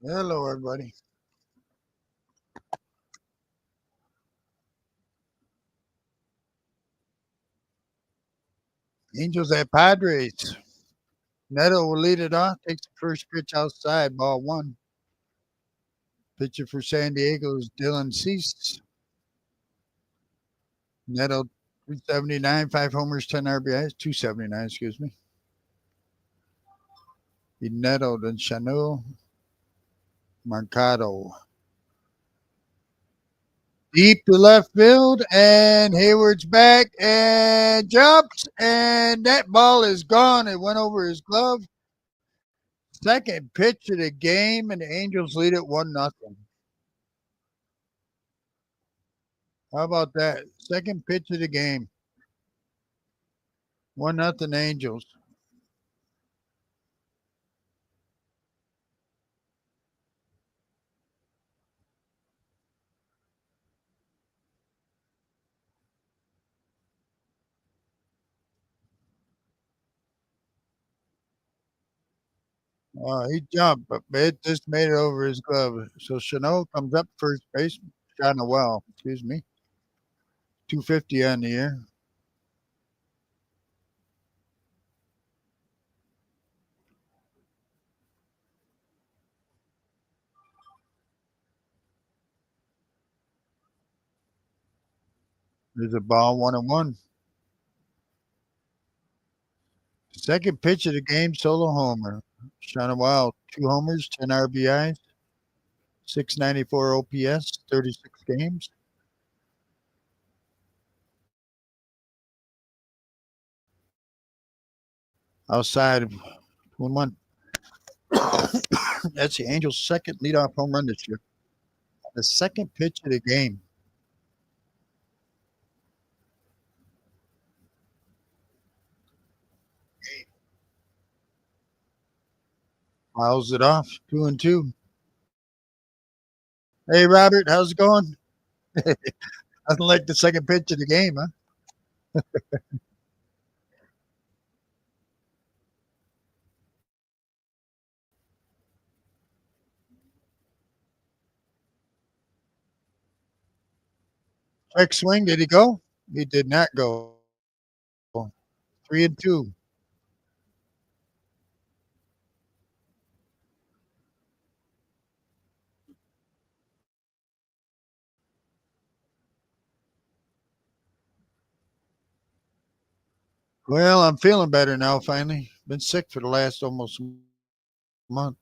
Hello, everybody. Angels at Padres. Neto will lead it off. Takes the first pitch outside. Ball one. Pitcher for San Diego is Dylan Cease. Neto 379, 5 homers, 10 RBIs. 279, excuse me. Neto, then Chano, Mercado. Deep to left field, and Hayward's back and jumps, and that ball is gone. It went over his glove. Second pitch of the game, and the Angels lead it 1-0. How about that? Second pitch of the game. 1-0 Angels. He jumped, but it just made it over his glove. So Chanel comes up first base. Shot a well, excuse me. 250 on the year. There's a ball, 1-1. Second pitch of the game, solo homer. Shot a well, 2 homers, 10 RBIs, 694 OPS, 36 games. Outside of 1-1. That's the Angels' second leadoff home run this year. The second pitch of the game. Fouls it off, 2-2. Hey, Robert, how's it going? Nothing like the second pitch of the game, huh? Quick swing. Did he go? He did not go. 3-2. Well, I'm feeling better now, finally. Been sick for the last almost month.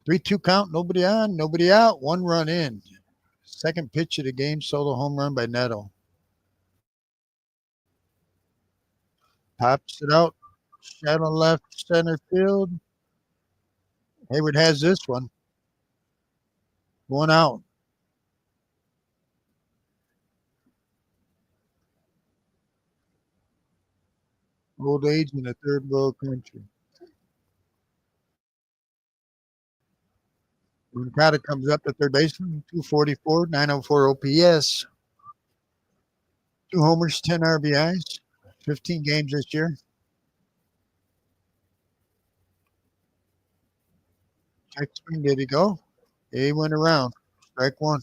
3-2 count. Nobody on, nobody out. 1 run in. Second pitch of the game, solo home run by Neto. Pops it out. Shadow left center field. Hayward has this one. 1 out. Old age in the third world country. Mercado comes up to third baseman. 244, 904 OPS. 2 homers, 10 RBIs. 15 games this year. Check swing. Did he go? He went around. Strike one.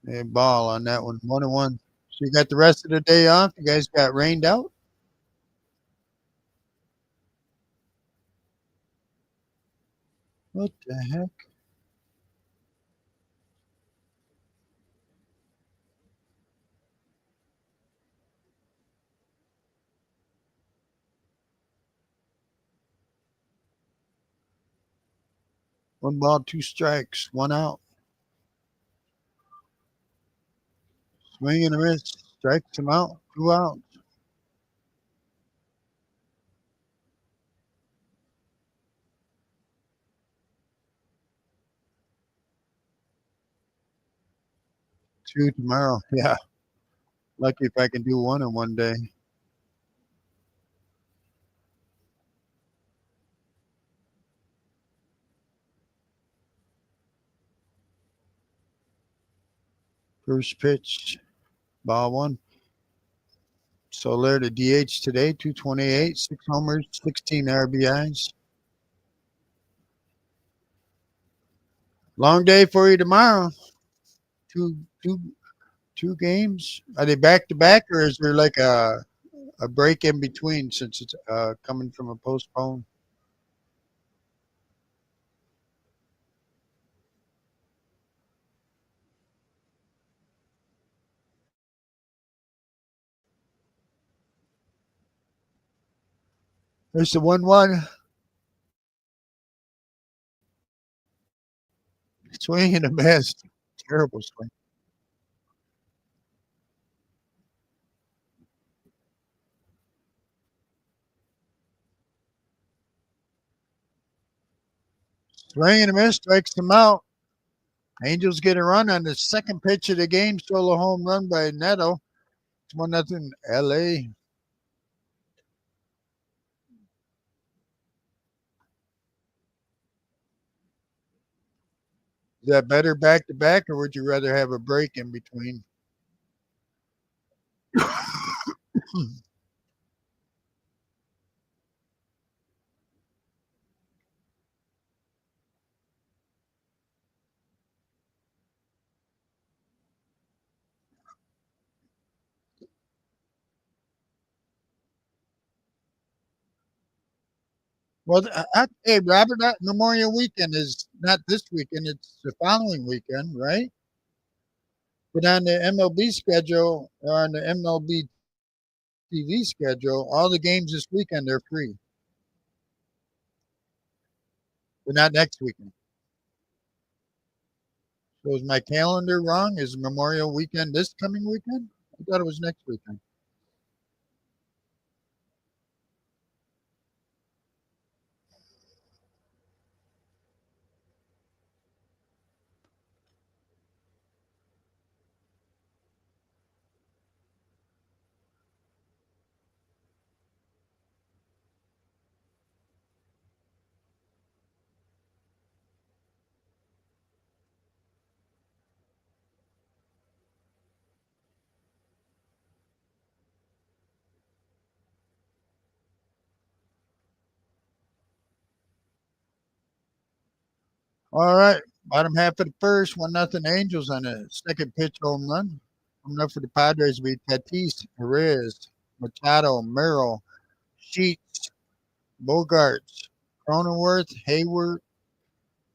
A ball on that one. 1-1. So you got the rest of the day off. You guys got rained out. What the heck? One ball, two strikes, 1 out. Swing and a miss. Strikes him out. 2 outs. Two tomorrow. Yeah. Lucky if I can do one in one day. First pitch, ball one. Soler to DH today, 228, 6 homers, 16 RBIs. Long day for you tomorrow. Two, two, two games. Are they back to back, or is there like a break in between since it's coming from a postpone? There's the 1-1. Swing and a miss. Terrible swing. Swing and a miss. Strikes him out. Angels get a run on the second pitch of the game. Solo home run by Neto. It's 1-0 LA. Is that better back to back, or would you rather have a break in between? Well, hey, Robert, that Memorial Weekend is not this weekend, it's the following weekend, right? But on the MLB schedule, or on the MLB TV schedule, all the games this weekend are free, but not next weekend. So is my calendar wrong? Is Memorial Weekend this coming weekend? I thought it was next weekend. All right, bottom half of the first, 1-0 Angels on a second pitch home run. Home run for the Padres beat Tatis, Perez, Machado, Merrill, Sheets, Bogarts, Cronenworth, Hayward,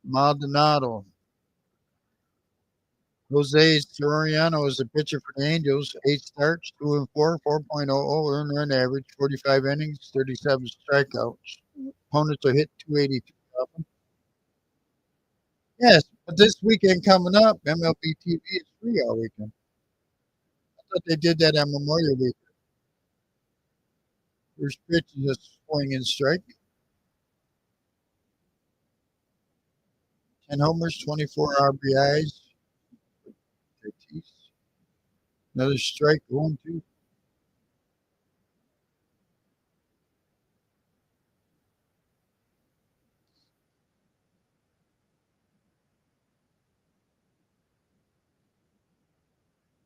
Maldonado. Jose Soriano is the pitcher for the Angels. 8 starts, 2-4, 4.00 earned run average, 45 innings, 37 strikeouts. Opponents are hit 282. Yes, but this weekend coming up, MLB TV is free all weekend. I thought they did that on Memorial Week. First pitch is a swing and strike. 10 homers, 24 RBIs. Another strike, 1-2.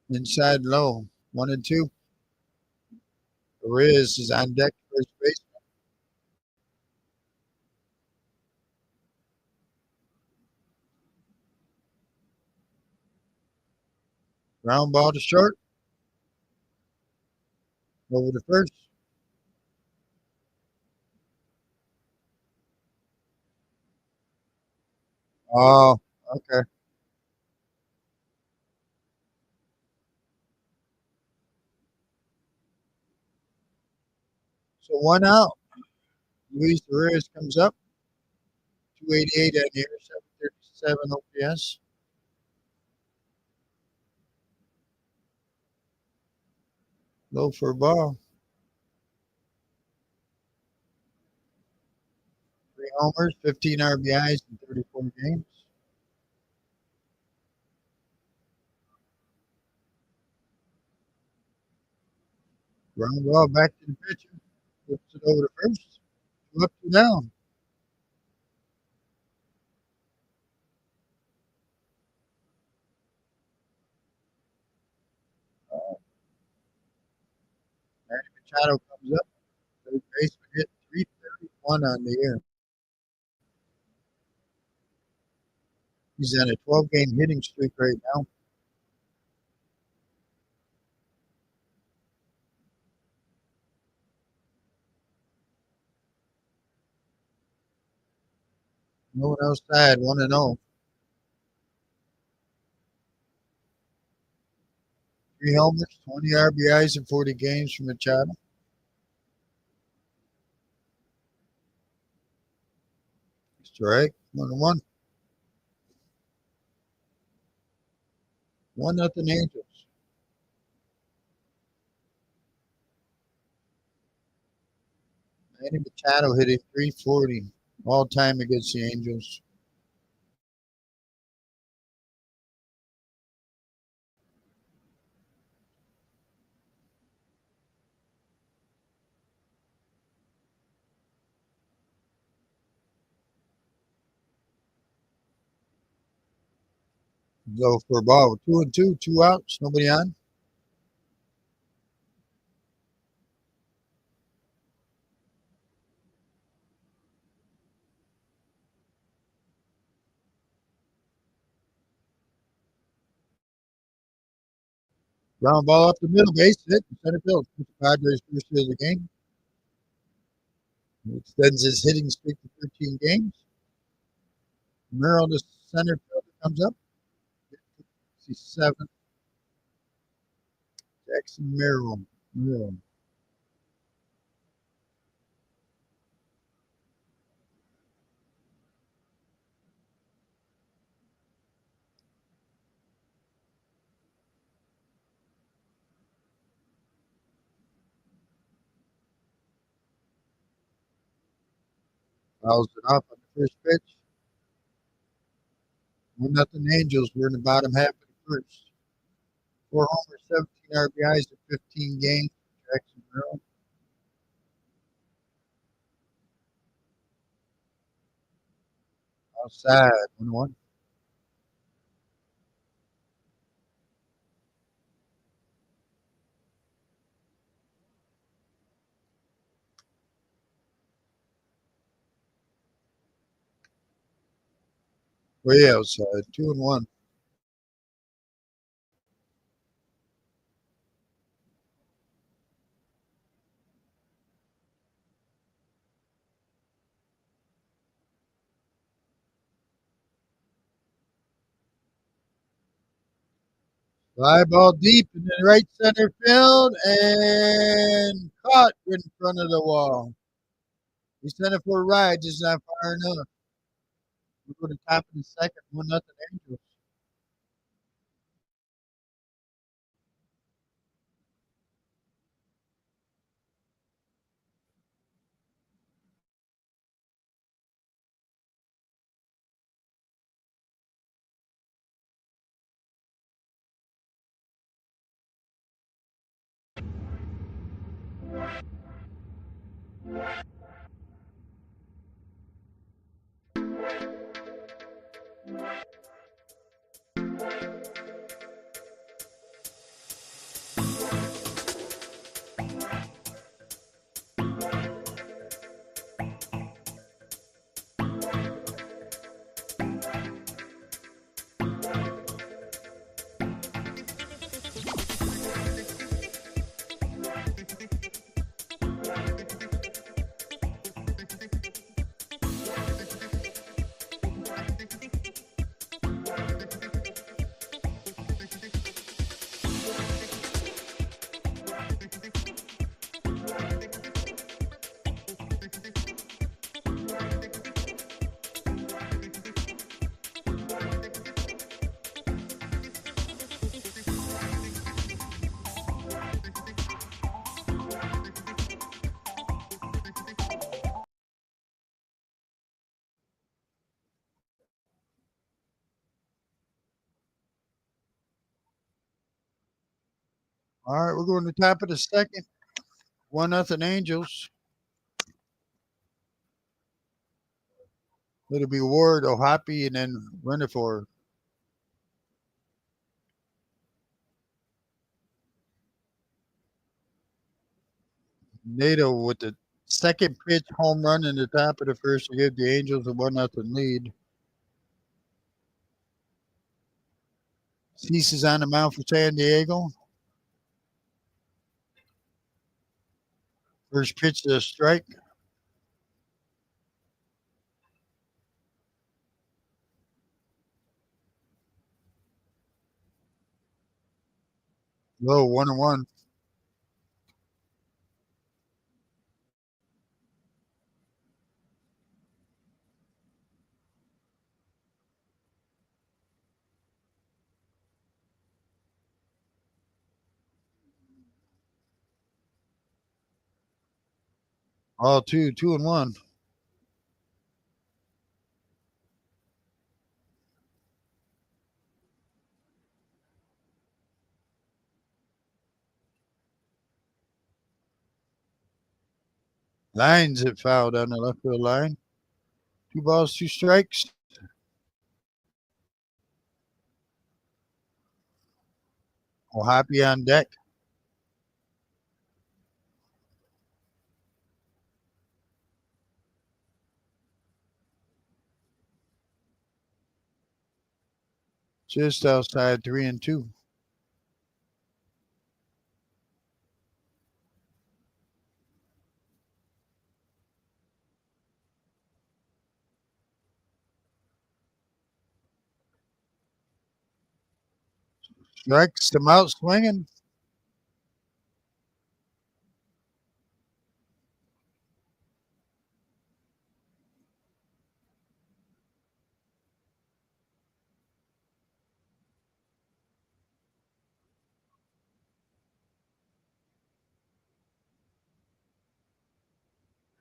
Inside low, 1-2. Perez is on deck first base. Ground ball to short. Over to first. Oh, okay. So 1 out. Luis Perez comes up. 288 at the air, 737 OPS. Low for a ball. 3 homers, 15 RBIs in 34 games. Ground ball back to the pitcher. Flips it over to first. 2 up, 2 down. Machado comes up. Third baseman hit 331 on the year. He's on a 12-game hitting streak right now. No one else died. 1-0. 3 homers, 20 RBIs in 40 games for Machado. Strike. 1-1. 1-0 Angels. Manny Machado hitting 340 all time against the Angels. Go for a ball. 2-2, 2 outs, nobody on. Ground ball up the middle, base hit, center field. Padres first hit of the game. He extends his hitting streak to 13 games. Merrill, the center fielder, comes up. 67. Jackson Merrill. Merrill. Fouls it off on the first pitch. 1-0 Angels. We're in the bottom half of the first. 4 homers, 17 RBIs in 15 games. Jackson Merrill. Outside. 1-1. Way outside. 2-1. Fly ball deep in the right center field and caught in front of the wall. He sent it for a ride, just not far enough. We go to top of the second, 1-0 Angels. All right, we're going to top of the second, 1-0 Angels. It'll be Ward, O'Hoppe, and then Rutherford. NATO with the second pitch home run in the top of the first to give the Angels a 1-0 lead. Cease is on the mound for San Diego. First pitch is a strike. Low 1-1. All 2-1. Lines it fouled on the left field line. 2 balls, 2 strikes. Ohapi on deck. Just outside 3-2. Strikes them out swinging.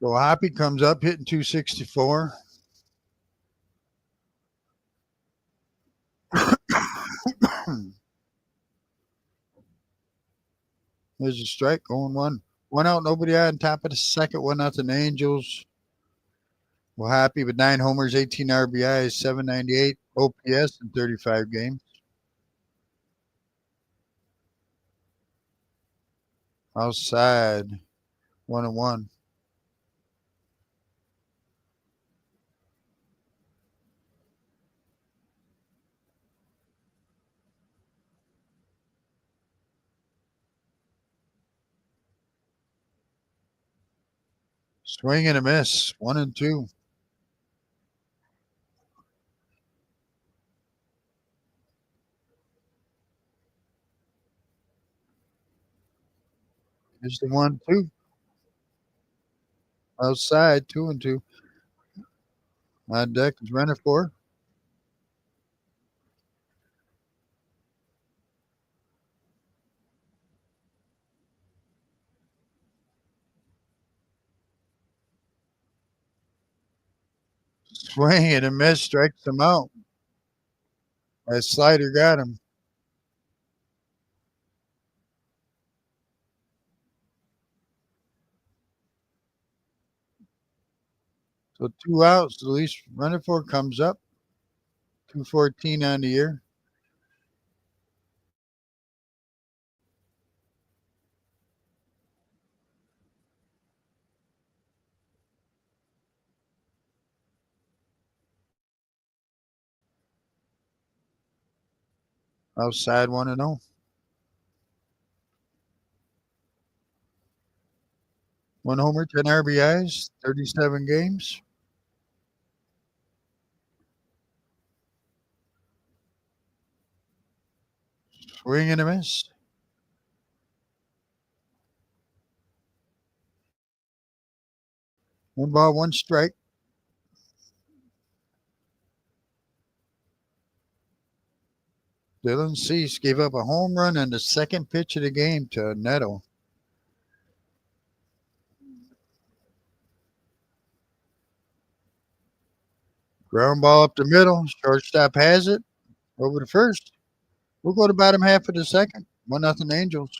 Ohapi comes up hitting 264. There's a strike going one out, nobody on top of the second, 1-0 Angels. We're happy with 9 homers, 18 RBIs, 798 OPS in 35 games. Outside 1-1. Swing and a miss, 1-2. Here's the 1-2. Outside 2-2. On deck is running for. Swing and a miss, strikes him out. That slider got him. So 2 outs. Luis running for comes up. 214 on the year. Outside 1-0. 1 homer, 10 RBIs, 37 games. Swing and a miss. One ball, one strike. Dylan Cease gave up a home run on the second pitch of the game to Neto. Ground ball up the middle. Shortstop has it. Over to first. We'll go to bottom half of the second. 1-0 Angels.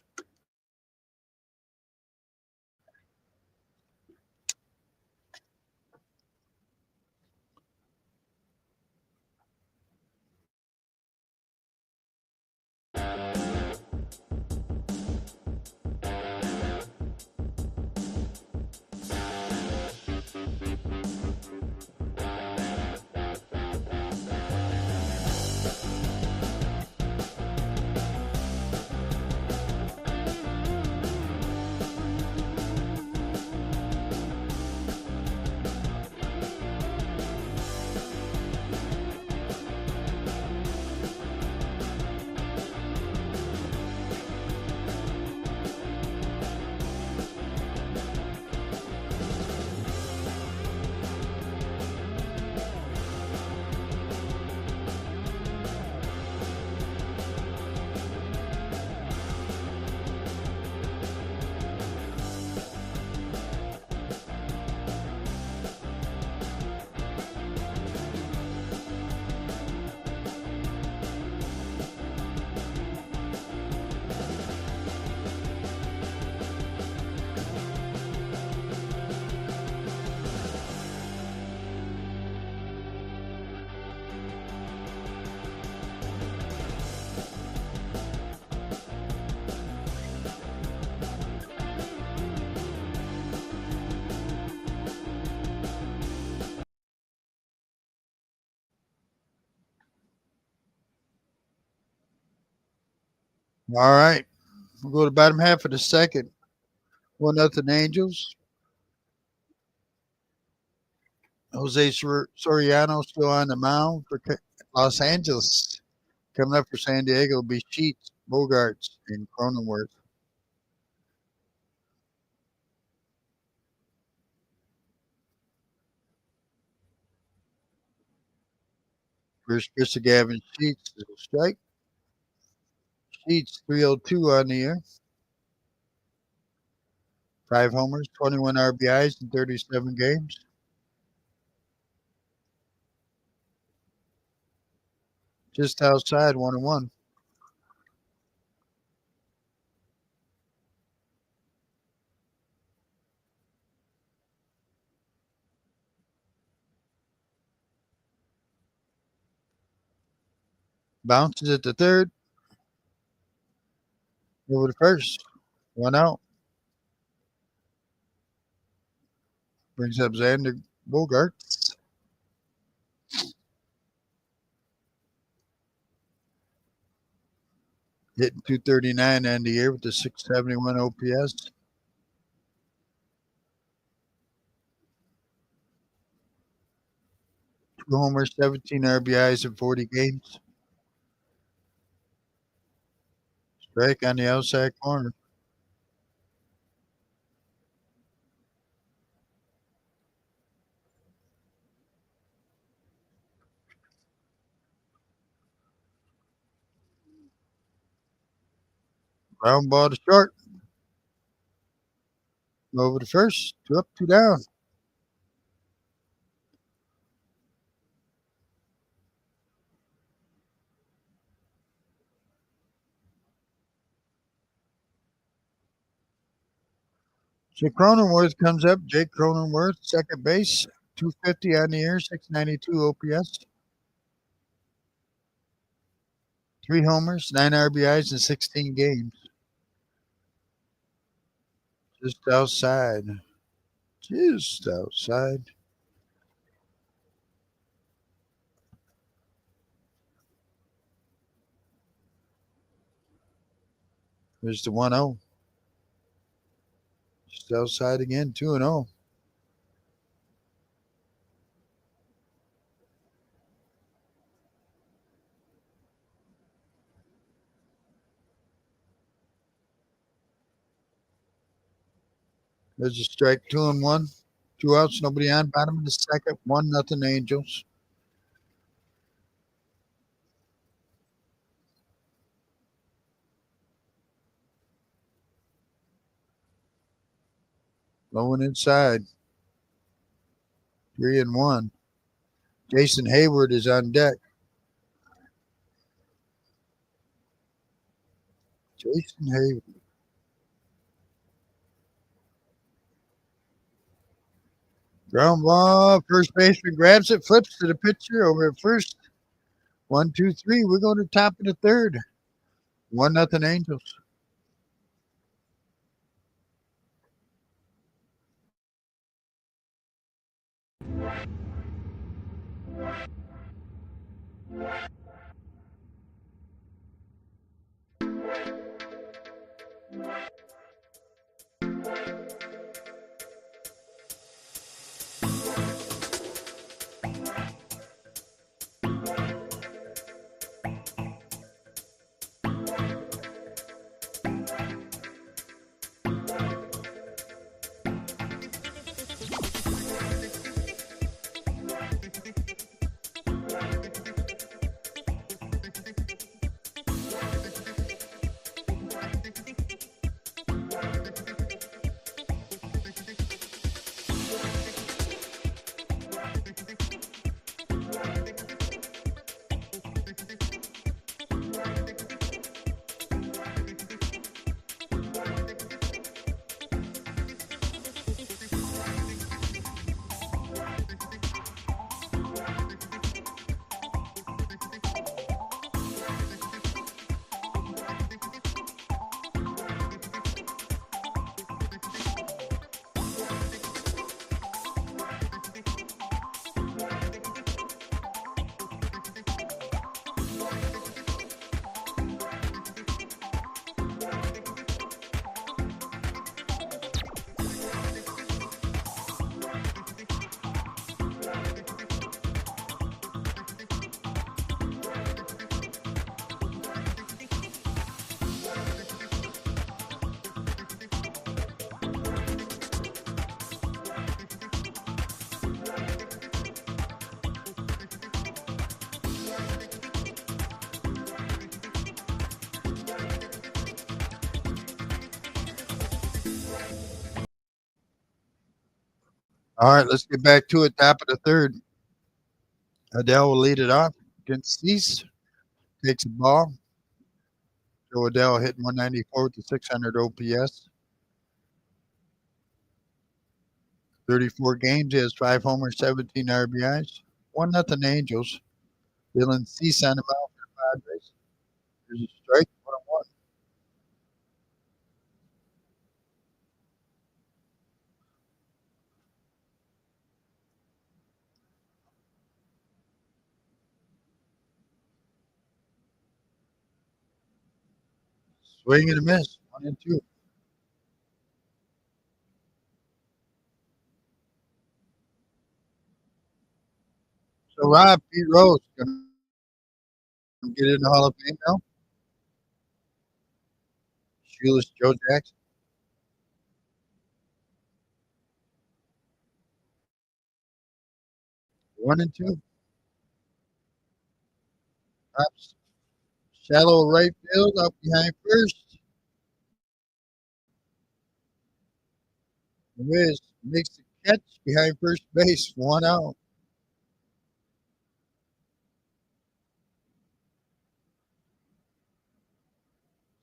All right. We'll go to bottom half of the second. 1-0 Angels. Jose Soriano still on the mound for Los Angeles. Coming up for San Diego will be Sheets, Bogarts, and Cronenworth. First pitch to Gavin Sheets is a strike. Sheets 302 on the year. 5 homers, 21 RBIs in 37 games. Just outside 1-1. Bounces at the third. Over to first. 1 out. Brings up Xander Bogaerts. Hitting 239 on the year with the 671 OPS. 2 homers, 17 RBIs in 40 games. Strike on the outside corner. Ground ball to short. Over to first. 2 up, 2 down. Jake Cronenworth comes up. Jake Cronenworth, second base. 250 on the year, 692 OPS. 3 homers, 9 RBIs in 16 games. Just outside. Just outside. There's the 1-0. Just outside again, 2-0. There's a strike, 2-1. 2 outs, nobody on. Bottom of the second, 1-0 Angels. Low and inside. 3-1. Jason Hayward is on deck. Jason Hayward. Ground ball. First baseman grabs it, flips to the pitcher over at first. 1-2-3. We're going to top of the third. 1-0 Angels. All right, let's get back to it. Top of the third. Adele will lead it off against Cease. Takes the ball. Joe Adele hitting 194 with the 600 OPS. 34 games. He has 5 homers, 17 RBIs. 1-0 Angels. Dylan Cease on the mound for the Padres. There's a strike. 1-1. Swing and a miss. 1-2. So Rob Pete Rose gonna get in the Hall of Fame now. Shoeless Joe Jackson. 1-2. Pops shallow right field up behind first. Wiz makes the catch behind first base. 1 out.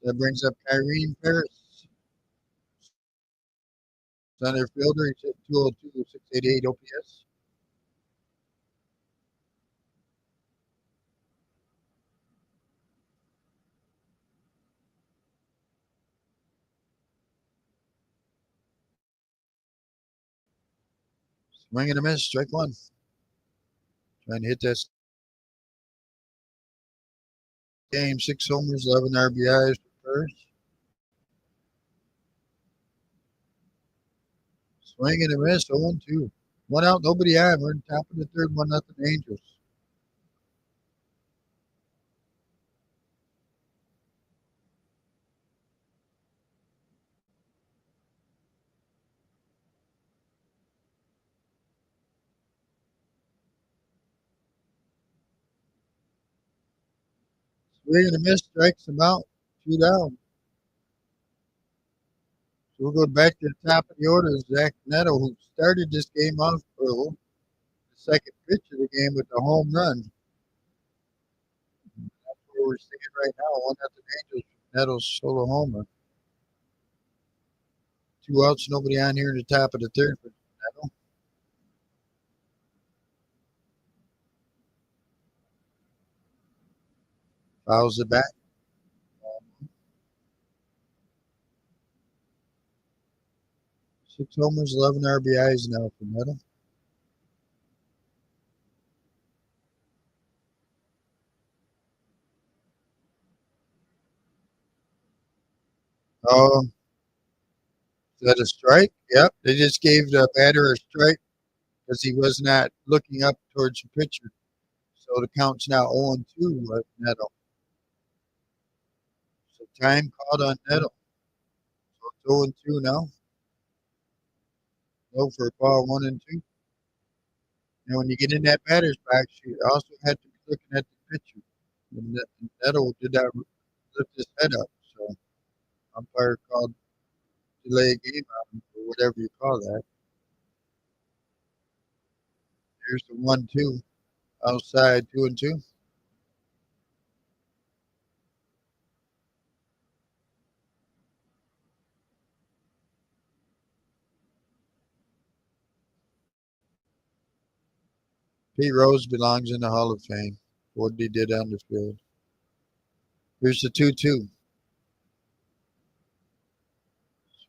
That brings up Kyrene Paris. Center fielder. He's at 202, 688 OPS. Swing and a miss. Strike 1. Trying to hit that game. 6 homers, 11 RBIs for first. Swing and a miss. 0-2. 1 out. Nobody on. We're in top of the third. 1-0 Angels. Swing and a miss. Strikes him out. 2 down. So we'll go back to the top of the order. Zach Neto, who started this game off early. The second pitch of the game with the home run. That's where we're seeing right now. 1-0 Angels. Neto's solo homer. 2 outs. Nobody on here in the top of the third for Neto. Fouls it back. 6 homers, 11 RBIs now for Neto. Oh, is that a strike? Yep. They just gave the batter a strike because he was not looking up towards the pitcher. So the count's now 0-2 with Neto. So time called on Neto. So it's 0-2 now. Go for a ball 1-2. And when you get in that batter's box, you also have to be looking at the pitcher. And Neto did not lift his head up. So umpire called delay game on him, or whatever you call that. Here's the 1-2 outside 2-2. Pete Rose belongs in the Hall of Fame for what he did on the field. Here's the 2-2.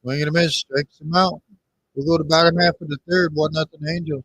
Swing and a miss, strikes him out. We'll go to bottom half of the third, 1-0 Angels.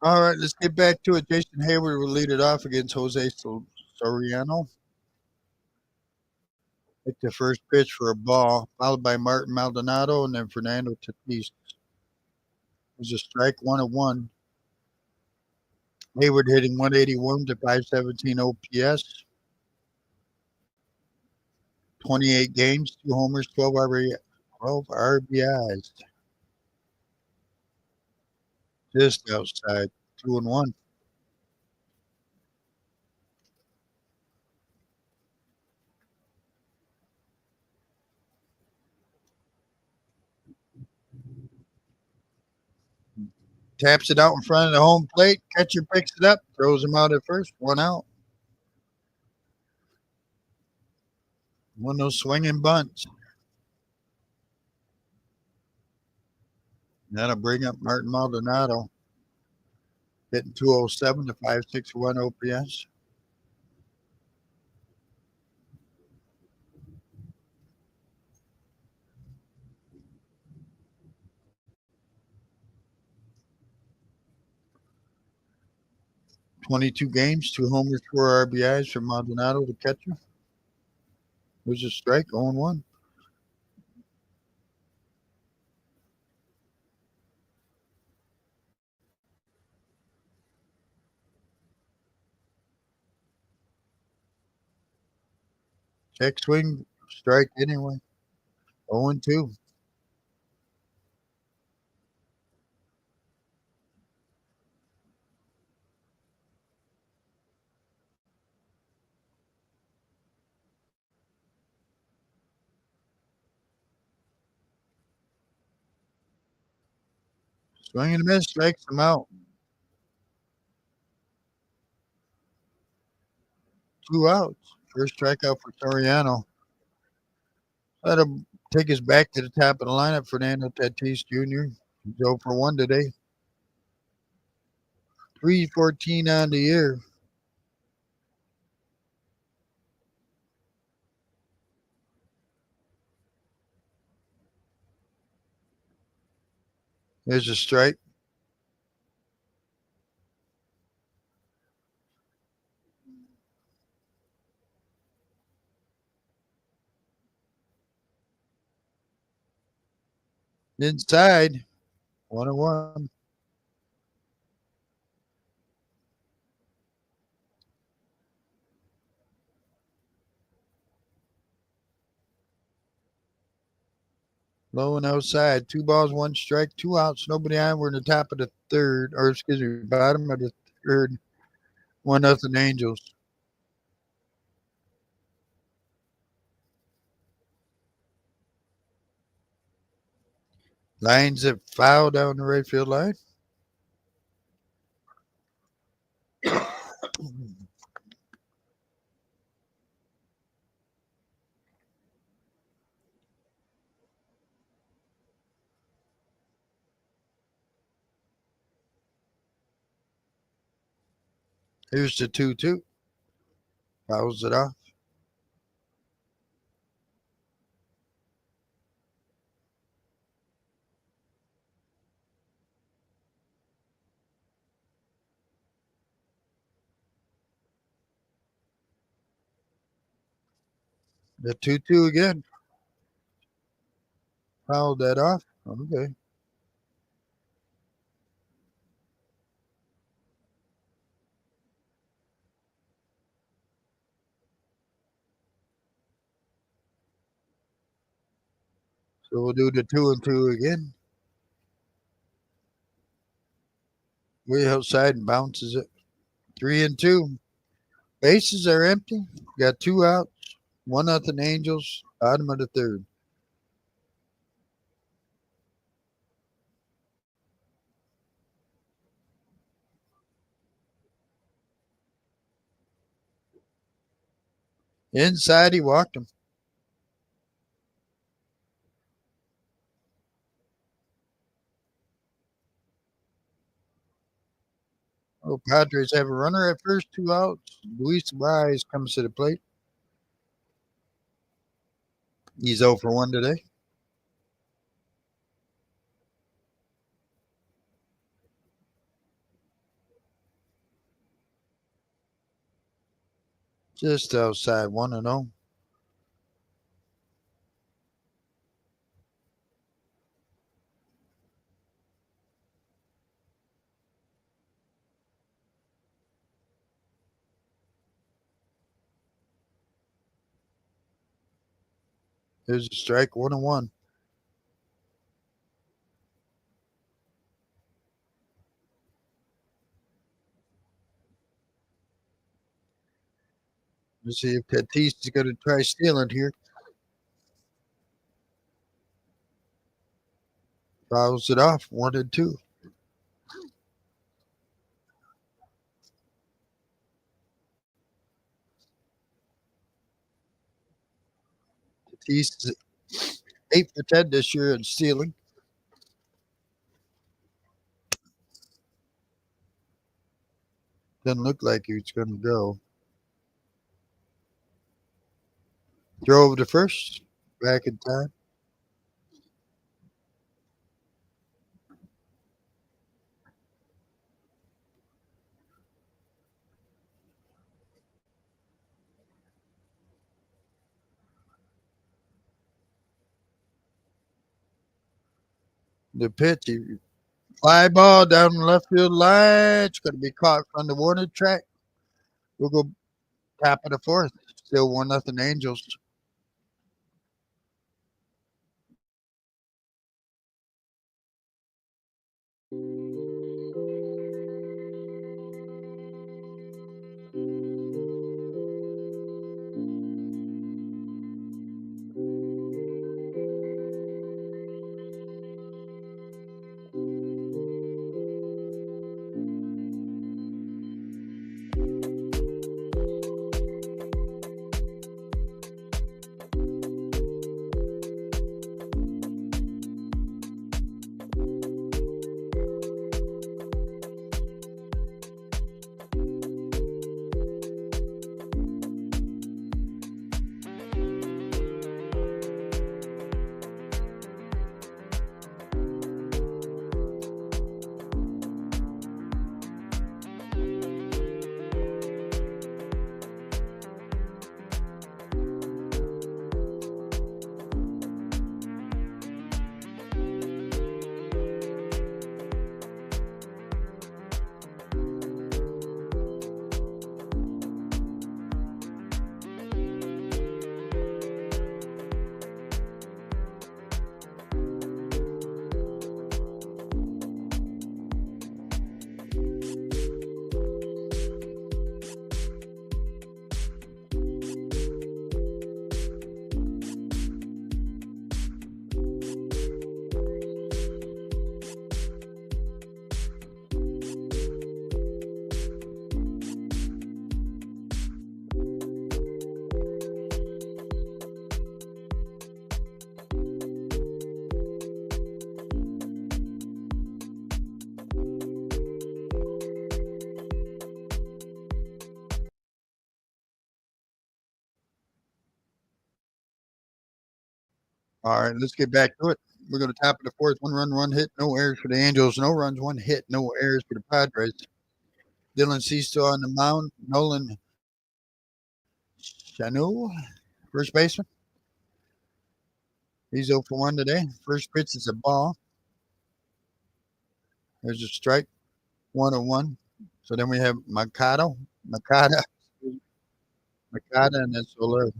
All right, let's get back to it. Jason Hayward will lead it off against Jose Soriano. Hit the first pitch for a ball, followed by Martin Maldonado and then Fernando Tatis. It was a strike, 1-1. Hayward hitting 181 to 517 OPS. 28 games, 2 homers, 12 RBIs. Just outside, 2-1. Taps it out in front of the home plate. Catcher picks it up, throws him out at first. 1 out. One of those swinging bunts. That'll bring up Martin Maldonado, hitting 207 to 561 OPS. 22 games, 2 homers, 4 RBIs for Maldonado, the catcher. It was a strike, 0-1. Check swing, strike anyway. 0-2. Swing and a miss, strikes him out. 2 outs. First strikeout for Soriano. That'll take us back to the top of the lineup. Fernando Tatis Jr. He's 0 for 1 today. 314 on the year. There's a strike. Inside. 1-1. Low and outside. 2 balls, 1 strike, 2 outs, nobody on. We're in the top of the third, or excuse me, bottom of the third. 1-0 Angels. Lines it foul down the right field line. Here's the 2-2. Fouls it off. The 2-2 again. Fouled that off. Okay. So we'll do the 2-2 again. Way outside and bounces it. 3-2. Bases are empty. Got 2 outs. 1-0 Angels. Bottom of the third. Inside, he walked him. Oh, Padres have a runner at first, 2 outs. Luis Rise comes to the plate. He's 0 for 1 today. Just outside 1-0. Here's a strike, 1-1. Let's see if Tatis is going to try stealing here. Fouls it off, 1-2. Tatis is 8 for 10 this year in stealing. Doesn't look like he's going to go. Throw over to first. Back in time. The pitch, fly ball down the left field line. It's going to be caught from the warning track. We'll go top of the fourth. Still 1-0 Angels. All right, let's get back to it. We're going to top of the fourth. 1 run, 1 hit, no errors for the Angels. No runs, 1 hit, no errors for the Padres. Dylan Cease on the mound. Nolan Chanu, first baseman. He's 0 for 1 today. First pitch is a ball. There's a strike. 1-1. So then we have Makata, and then Soler.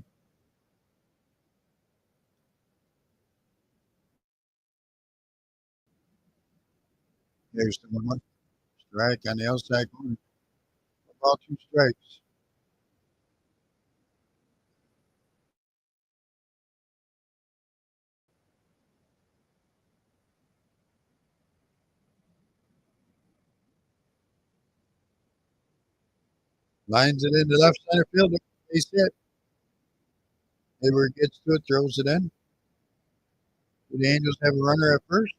There's the 1 strike on the outside corner. Ball, 2 strikes. Lines it into left center field. They hit. Hayward gets to it, throws it in. Do the Angels have a runner at first?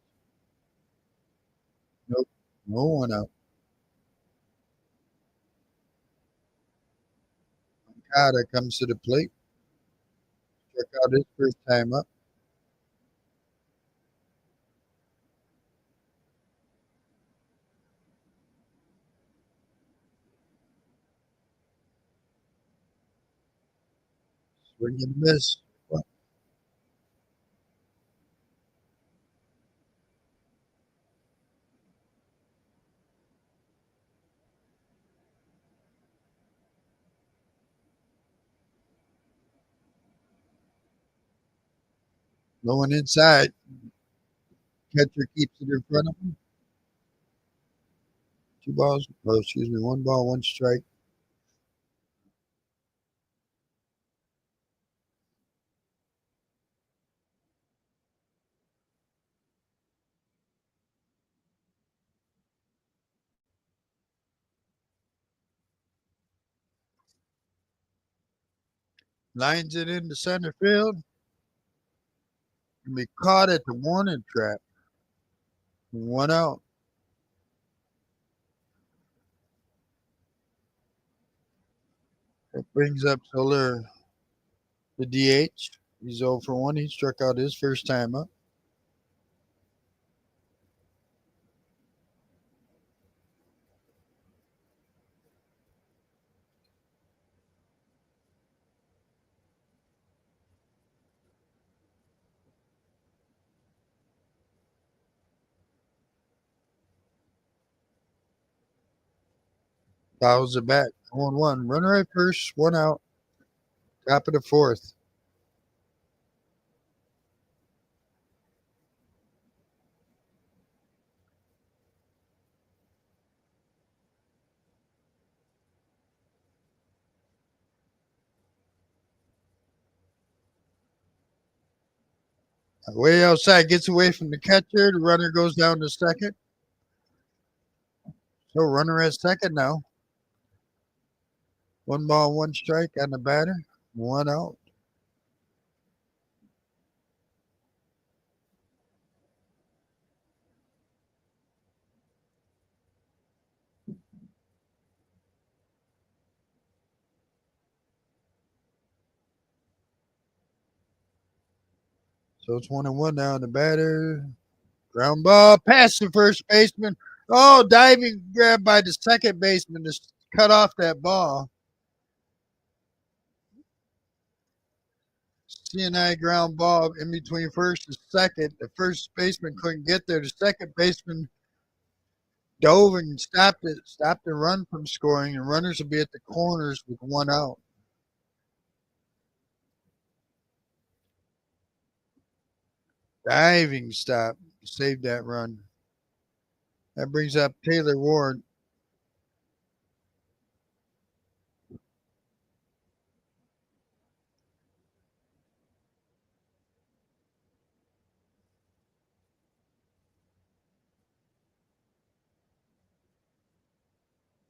Nope. No one out. Makata comes to the plate. Struck out his first time up. Swing and a miss. No one inside. Catcher keeps it in front of him. 2 balls. Oh, excuse me. 1 ball, 1 strike. Lines it into center field. And be caught at the warning trap. 1 out. That brings up Soler, the DH. He's 0 for 1. He struck out his first time up. Fouls it back. 1-1. Runner at first. 1 out. Top of the fourth. Way outside, gets away from the catcher. The runner goes down to second. So runner at second now. 1 ball, 1 strike on the batter. 1 out. So it's 1-1 now on the batter. Ground ball past the first baseman. Oh, diving grab by the second baseman to cut off that ball. CNI ground ball in between first and second. The first baseman couldn't get there. The second baseman dove and stopped the run from scoring, and runners will be at the corners with 1 out. Diving stop saved that run. That brings up Taylor Ward.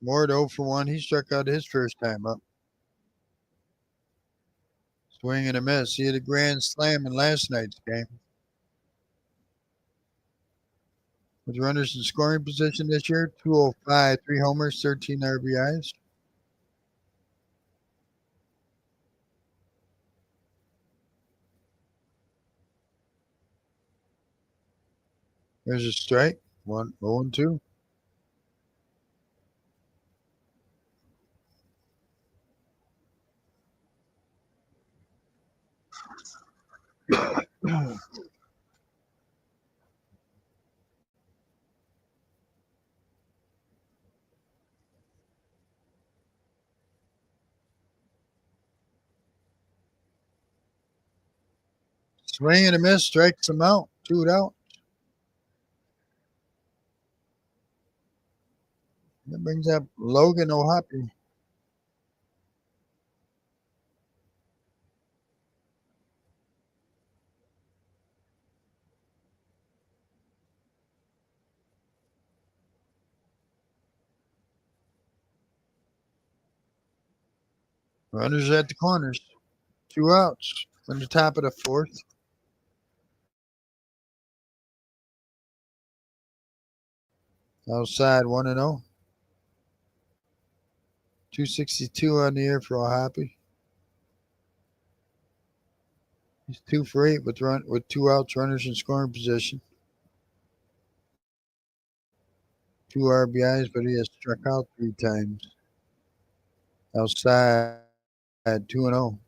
Ward 0 for 1. He struck out his first time up. Swing and a miss. He had a grand slam in last night's game. With runners in scoring position this year, 205, 3 homers, 13 RBIs. There's a strike. 0-2. Swing and a miss, strikes him out. 2 out. That brings up Logan O'Hoppe. Runners at the corners. 2 outs on the top of the fourth. Outside 1-0. 262 on the air for O'Hoppe. He's 2 for 8 with 2 outs, runners in scoring position. 2 RBIs, but he has struck out 3 times. Outside 2-0.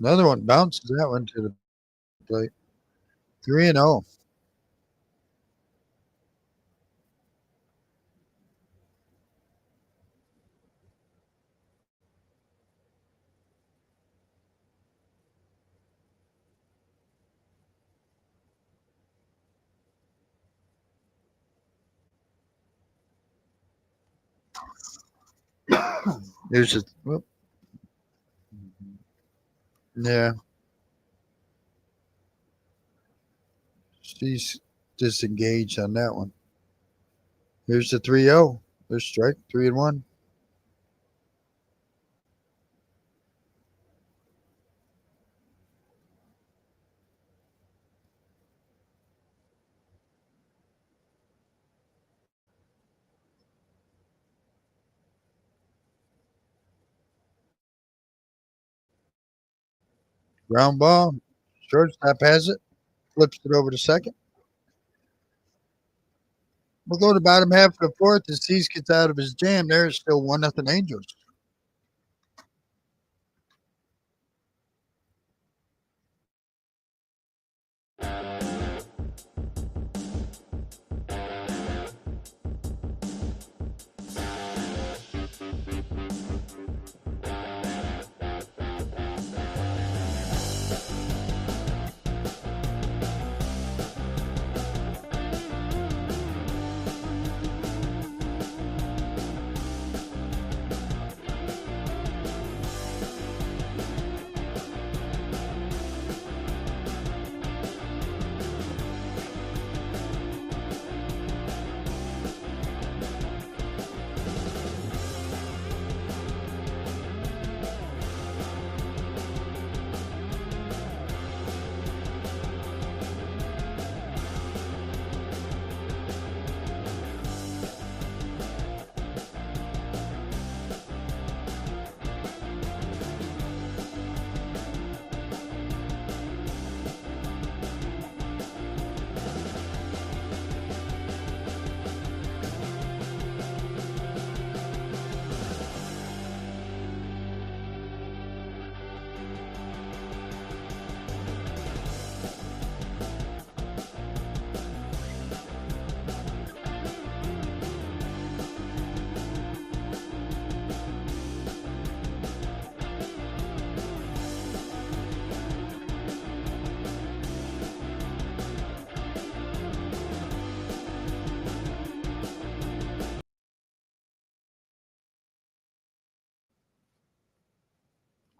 Another one bounces that one to the plate. 3-0. There's a whoop. Yeah, she's disengaged on that one. Here's the 3-0. There's strike 3-1. Ground ball. Shortstop has it. Flips it over to second. We'll go to bottom half of the fourth as Cease gets out of his jam. There's still 1-0 Angels.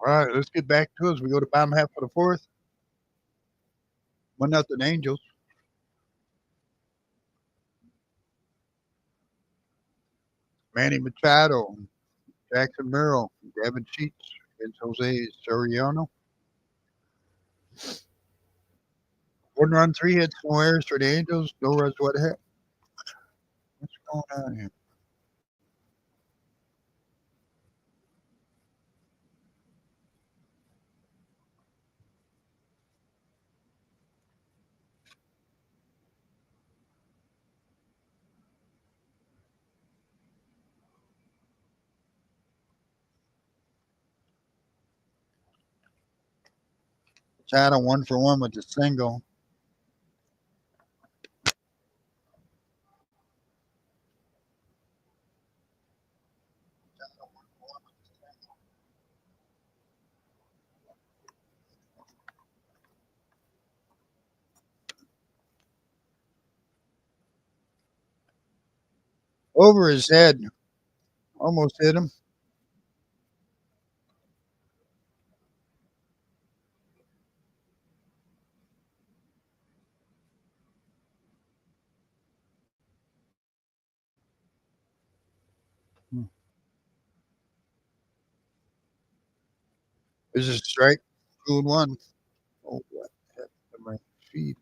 All right, let's get back to it as we go to bottom half of the fourth. 1-0 Angels. Manny Machado, Jackson Merrill, Gavin Sheets against Jose Soriano. 1 run, 3 hits, no errors for the Angels. No runs. What the heck? What's going on here? Machado 1-for-1 with the single. Over his head. Almost hit him. There's a strike. 2-1. Oh, what the heck? My feet.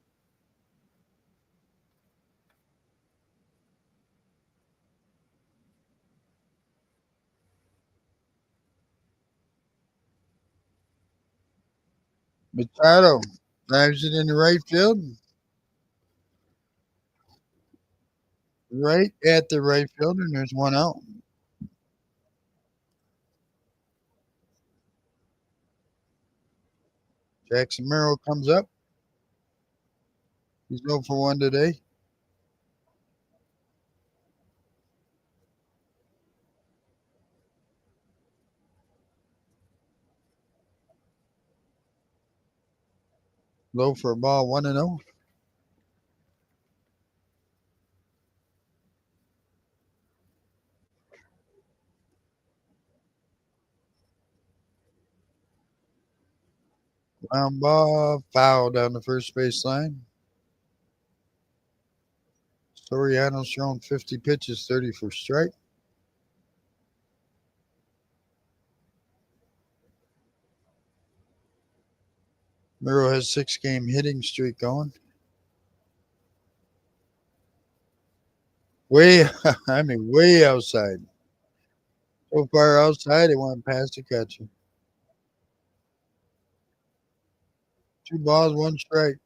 Machado drives it in the right field. Right at the right fielder, and there's 1 out. Jackson Merrill comes up. He's 0 for 1 today. Low for a ball, 1-0. Ground ball, foul down the first base line. Soriano's thrown 50 pitches, 30 for strike. Merrill has 6-game hitting streak going. Way, way outside. So far outside, it went past the catcher. 2 balls, 1 strike.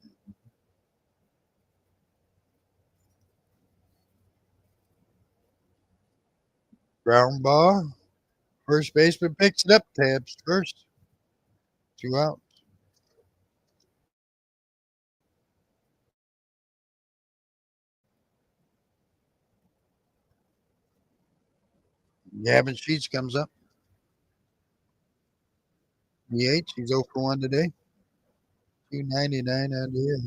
Ground ball. First baseman picks it up, tabs first. 2 out. Gavin Sheets comes up. DH, he's 0 for 1 today. 299 on the year.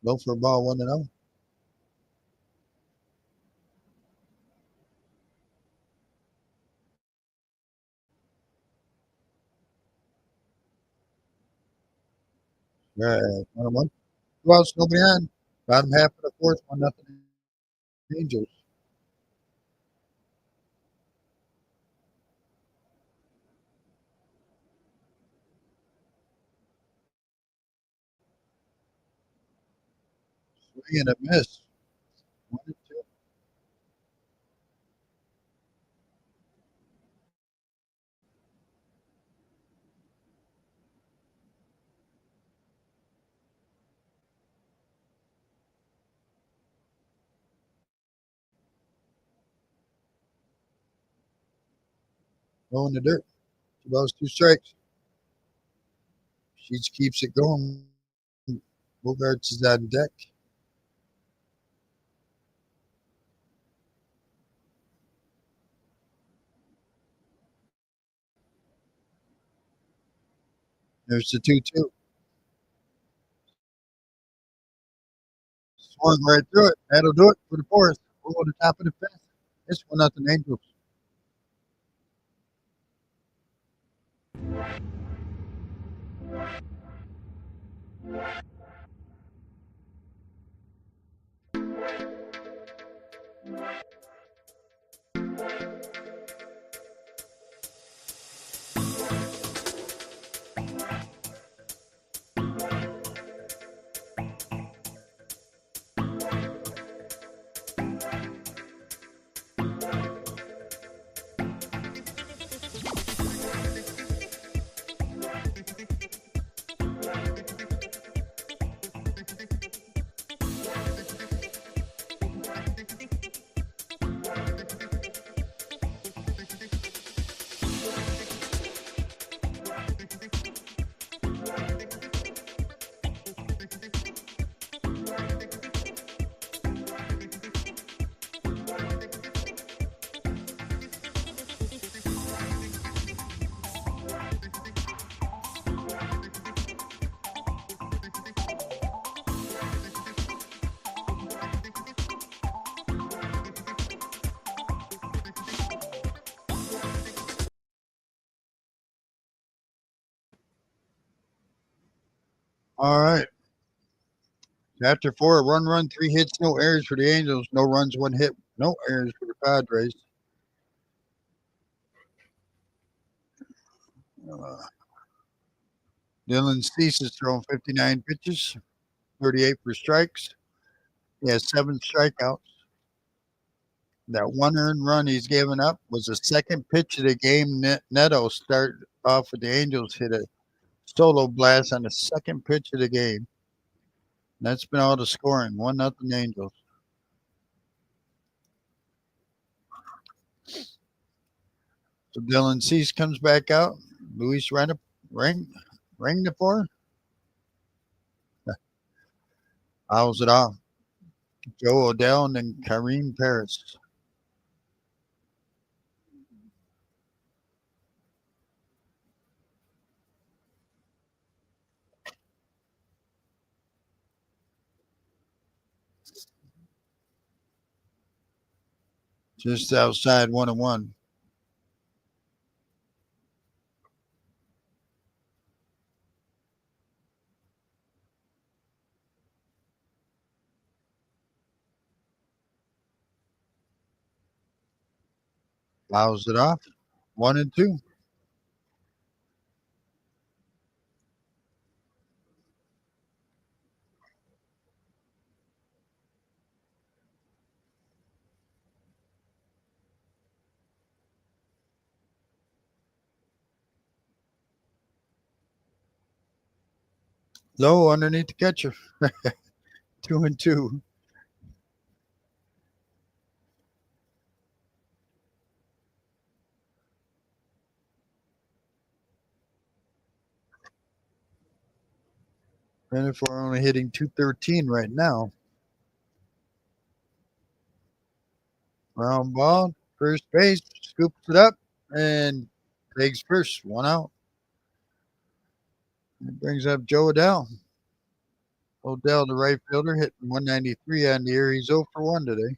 Low for a ball, 1-0. Right, 1-1. 2 outs, nobody on. Bottom half of the fourth, 1-0 Angels. Swing and a miss. 1-2. Low in the dirt. 2 balls, 2 strikes. Sheets keeps it going. Bogarts is on deck. There's the 2-2. Swung right through it. That'll do it for the fourth. We'll go to the top of the fifth. It's 1-0 Angels. All right. After 4, a run, 3 hits, no errors for the Angels. No runs, 1 hit, no errors for the Padres. Dylan Cease has thrown 59 pitches, 38 for strikes. He has 7 strikeouts. That 1 earned run he's given up was the second pitch of the game. Neto started off with the Angels, hit a solo blast on the second pitch of the game. That's been all the scoring. 1-0 Angels. So Dylan Cease comes back out. Luis ring the four. Fouls it off. Joe Odell and then Kareem Paris. Just outside 1-1. Fouls it off. 1-2. Low underneath the catcher. 2-2. And if we're only hitting 213 right now. Round ball, first base, scoops it up and takes first. 1 out. It brings up Joe Odell. Odell, the right fielder, hitting 193 on the year. He's 0 for 1 today.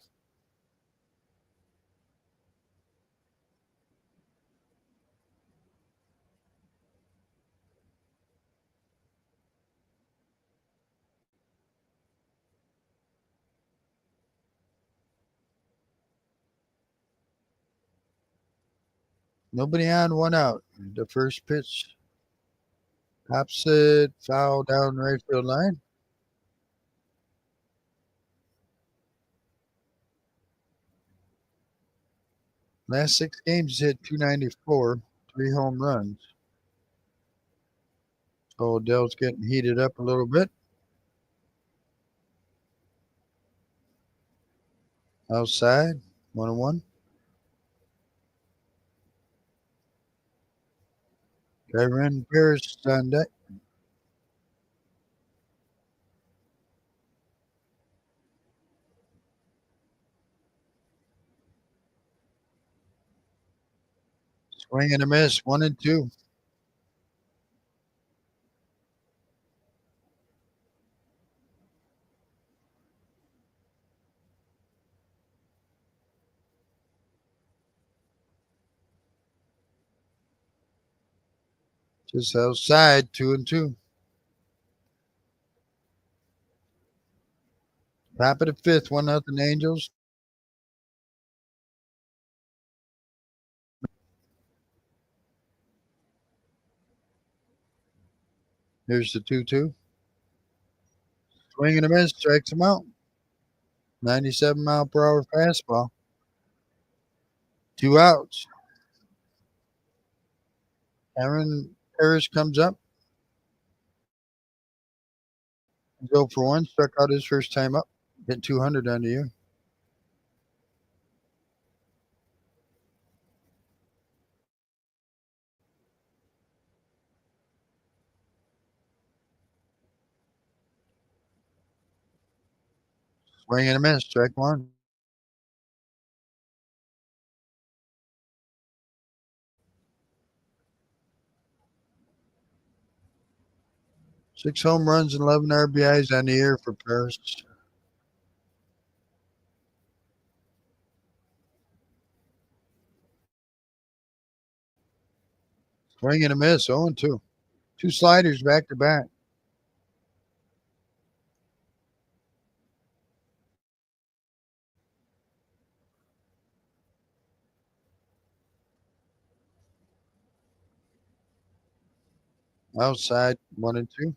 Nobody on, 1 out. The first pitch pops it, foul down right field line. Last 6 games, hit 294, 3 home runs. So Odell's getting heated up a little bit. Outside, 1-1. Kyron Paris on deck. Swing and a miss, 1-2. Just outside, 2-2. Top of the fifth, 1-0 Angels. Here's the 2-2. Swing and a miss, strikes him out. 97 mile per hour fastball. 2 outs. Aaron Parrish comes up. 0 for 1. Struck out his first time up. Hit 200 on the year. Swing and a miss, strike one. Six home runs and 11 RBIs on the year for Paris. Swing and a miss, 0-2. Two sliders back to back. Outside, 1-2.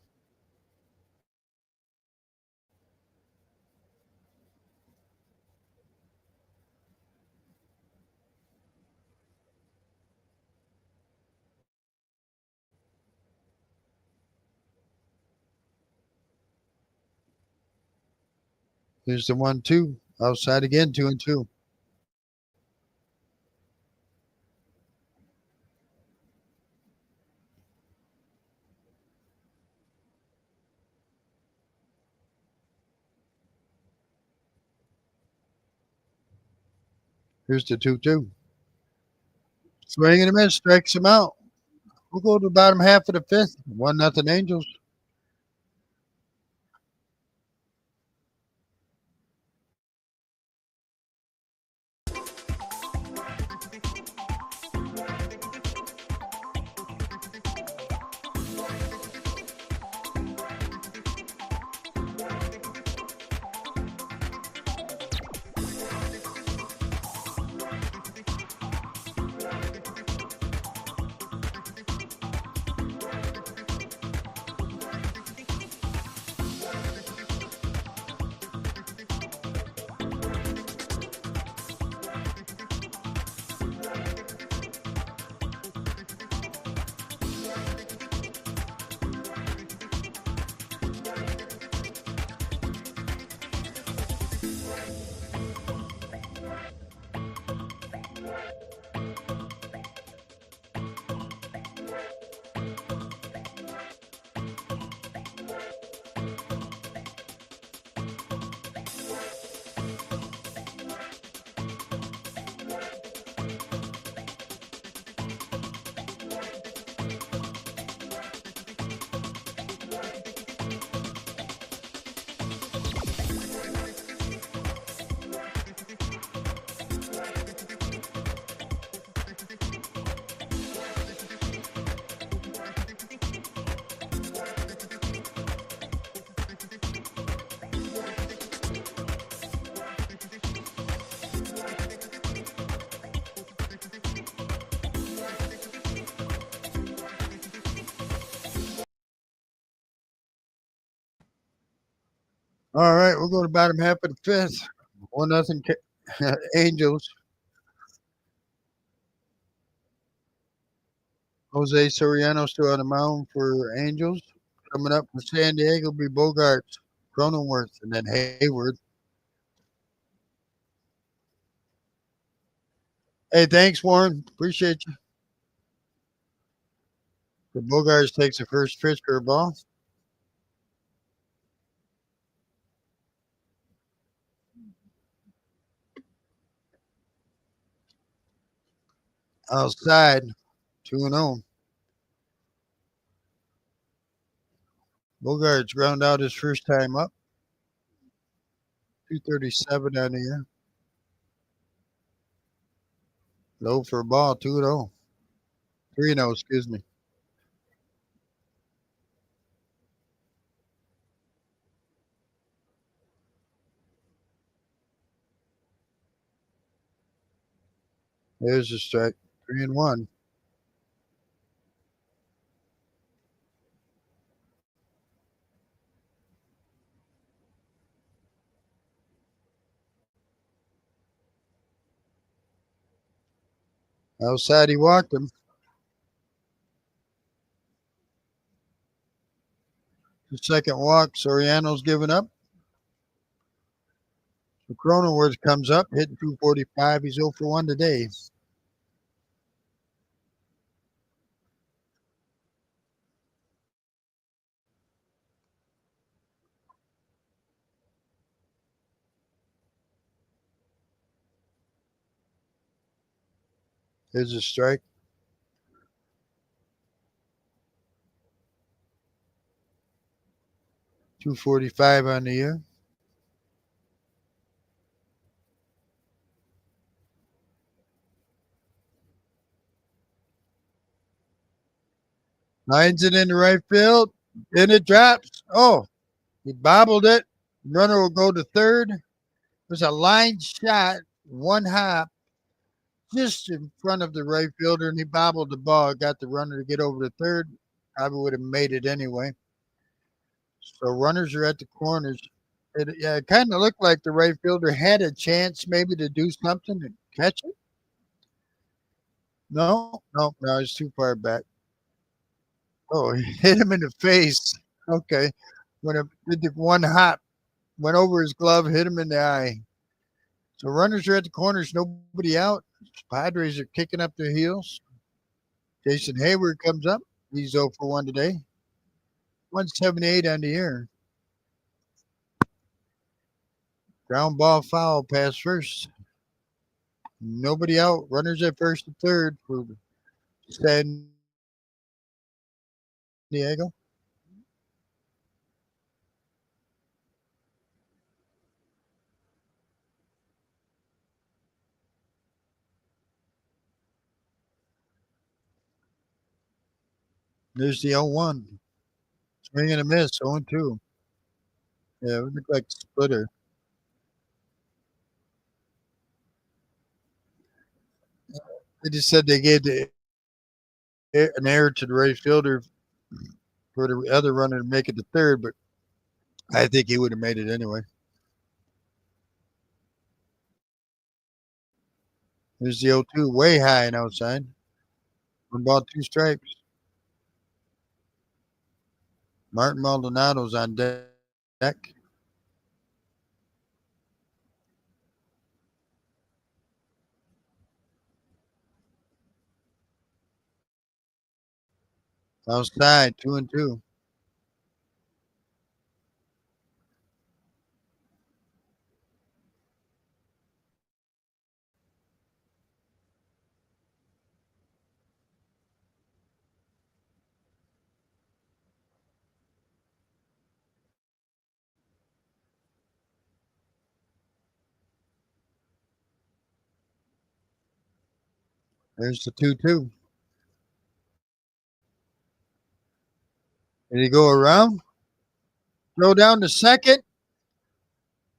Here's the 1-2. Outside again, 2-2. Here's the 2-2. Swing and a miss, strikes him out. We'll go to the bottom half of the fifth. 1-0 Angels. All right, we'll go to the bottom half of the fifth. 1-0 Angels. Jose Soriano still on the mound for Angels. Coming up from San Diego will be Bogarts, Cronenworth, and then Hayward. Hey, thanks, Warren. Appreciate you. The Bogarts takes the first pitch for a ball. Outside, 2-0. Bogarts ground out his first time up. 237 on the year. Low for a ball, 2-0. 3-0, excuse me. There's a strike. 3-1. Outside, he walked him. The second walk, Soriano's given up. So Cronenworth comes up, hitting 245. He's 0 for 1 today. Here's a strike. .245 on the year. Lines it into right field. Then it drops. Oh, he bobbled it. Runner will go to third. There's a line shot, one hop, just in front of the right fielder, and he bobbled the ball. Got the runner to get over to third. Probably would have made it anyway. So runners are at the corners. It kind of looked like the right fielder had a chance maybe to do something and catch it. No, he's too far back. Oh, he hit him in the face. Okay. When it did the one hop, went over his glove, hit him in the eye. So runners are at the corners, nobody out. Padres are kicking up their heels. Jason Hayward comes up. He's 0 for 1 today. 178 on the year. Ground ball foul, pass first. Nobody out. Runners at first and third for San Diego. There's the 0-1. Swing and a miss, 0-2. Yeah, it would look like a splitter. They just said they gave an error to the right fielder for the other runner to make it to third, but I think he would have made it anyway. There's the 0-2, way high and outside. 1 ball, 2 strikes. Martin Maldonado's on deck. Outside, 2-2. There's the 2-2. Did he go around? Throw down to second.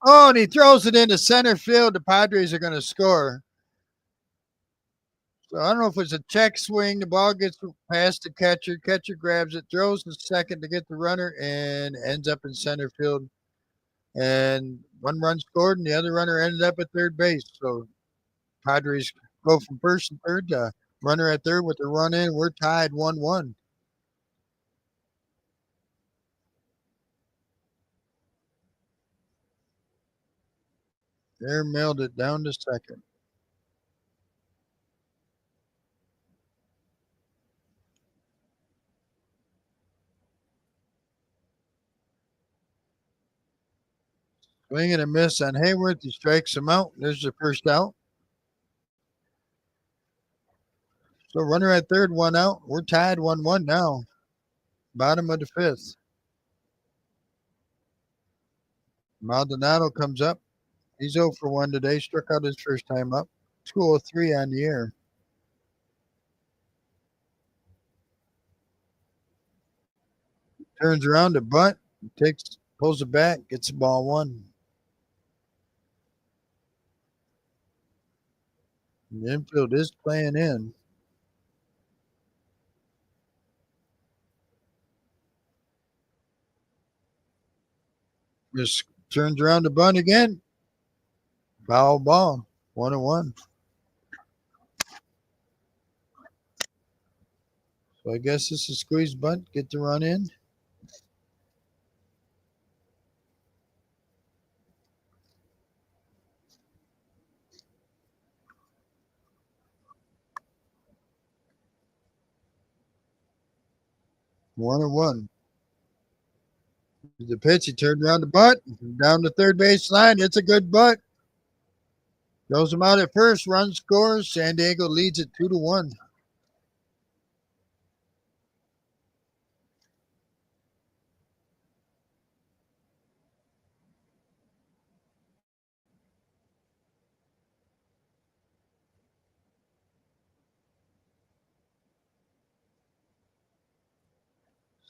Oh, and he throws it into center field. The Padres are going to score. So I don't know if it's a check swing. The ball gets past the catcher. Catcher grabs it, throws to second to get the runner, and ends up in center field. And 1 run scored, and the other runner ended up at third base. So Padres go from first and third to runner at third with the run in. We're tied 1-1. There mailed it down to second. Swing and a miss on Hayward. He strikes him out. There's the first out. So runner at third, 1 out. We're tied 1-1 now. Bottom of the fifth. Maldonado comes up. He's 0 for 1 today. Struck out his first time up. 203 on the air. Turns around to bunt. Pulls it back. Gets the ball 1. The infield is playing in. Just turns around to bunt again. Foul ball. 1-1. So I guess this is squeeze bunt. Get the run in. One and one. The pitch. He turned around the butt. Down the third base line. It's a good butt. Throws him out at first. Run scores. San Diego leads it 2-1.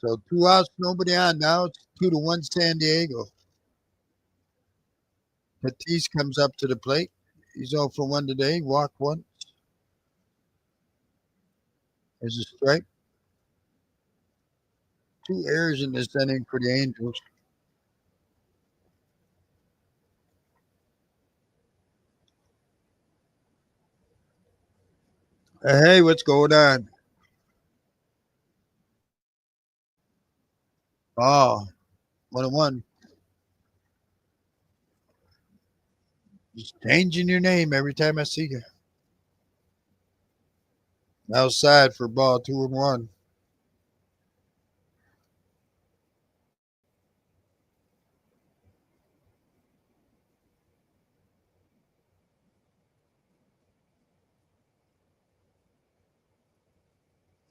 So 2 outs, nobody on now. It's 2-1 San Diego. Tatis comes up to the plate. He's 0 for 1 today. Walk 1. There's a strike. 2 errors in this inning for the Angels. Hey, what's going on? Oh, 1-1. Just changing your name every time I see you. Outside for ball 2-1.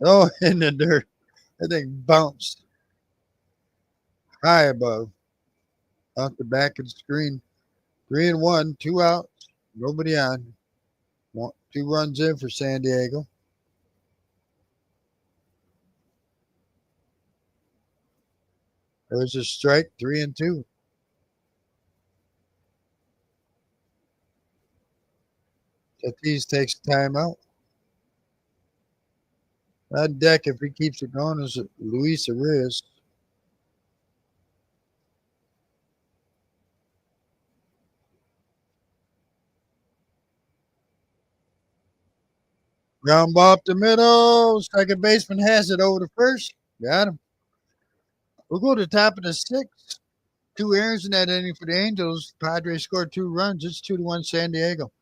Oh, in the dirt. That thing bounced high above, off the back of the screen. 3-1, 2 outs, nobody on. 2 runs in for San Diego. There's a strike, 3-2. Tatis takes time out. On deck, if he keeps it going, is Luis Arias. Ground ball up the middle. Second baseman has it over to first. Got him. We'll go to the top of the sixth. 2 errors in that inning for the Angels. Padres scored 2 runs. It's 2-1 San Diego.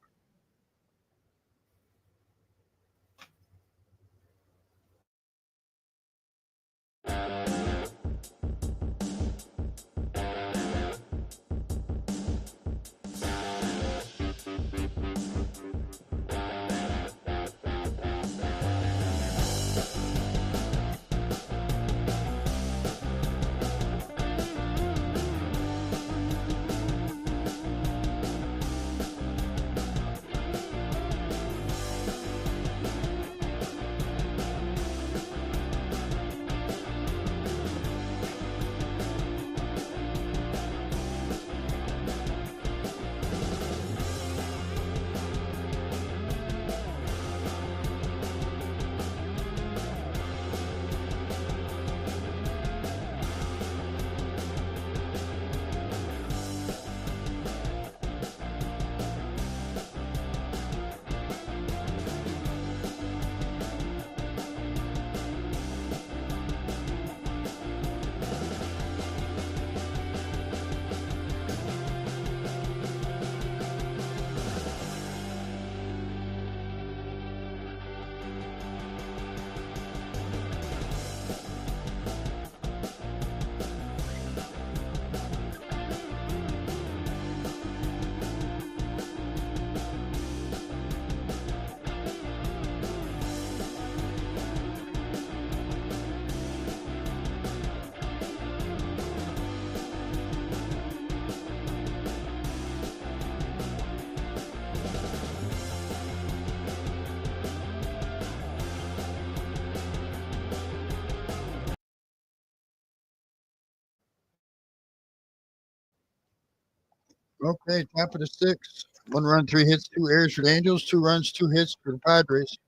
Okay, top of the sixth. 1 run, 3 hits, 2 errors for the Angels. 2 runs, 2 hits for the Padres.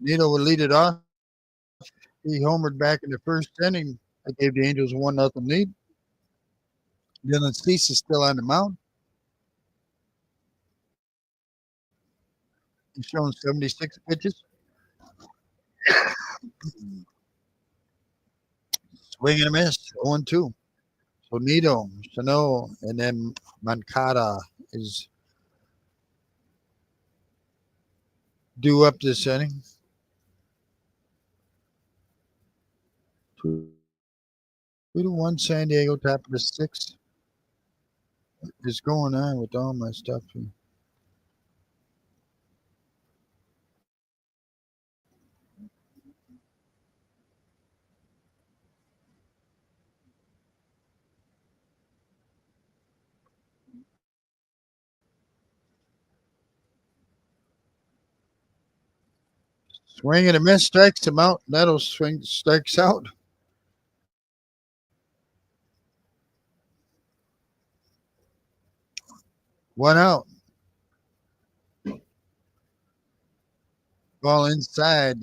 Nito would lead it off. He homered back in the first inning. That gave the Angels a 1-0 lead. Dylan Cease is still on the mound. He's shown 76 pitches. Swing and a miss, 0-2. So Nito, Sano, and then Mancada is due up this inning. 2-1 San Diego, top of the sixth. What is going on with all my stuff here? Swing and a miss, strikes him out. Neto strikes out. 1 out. Ball inside.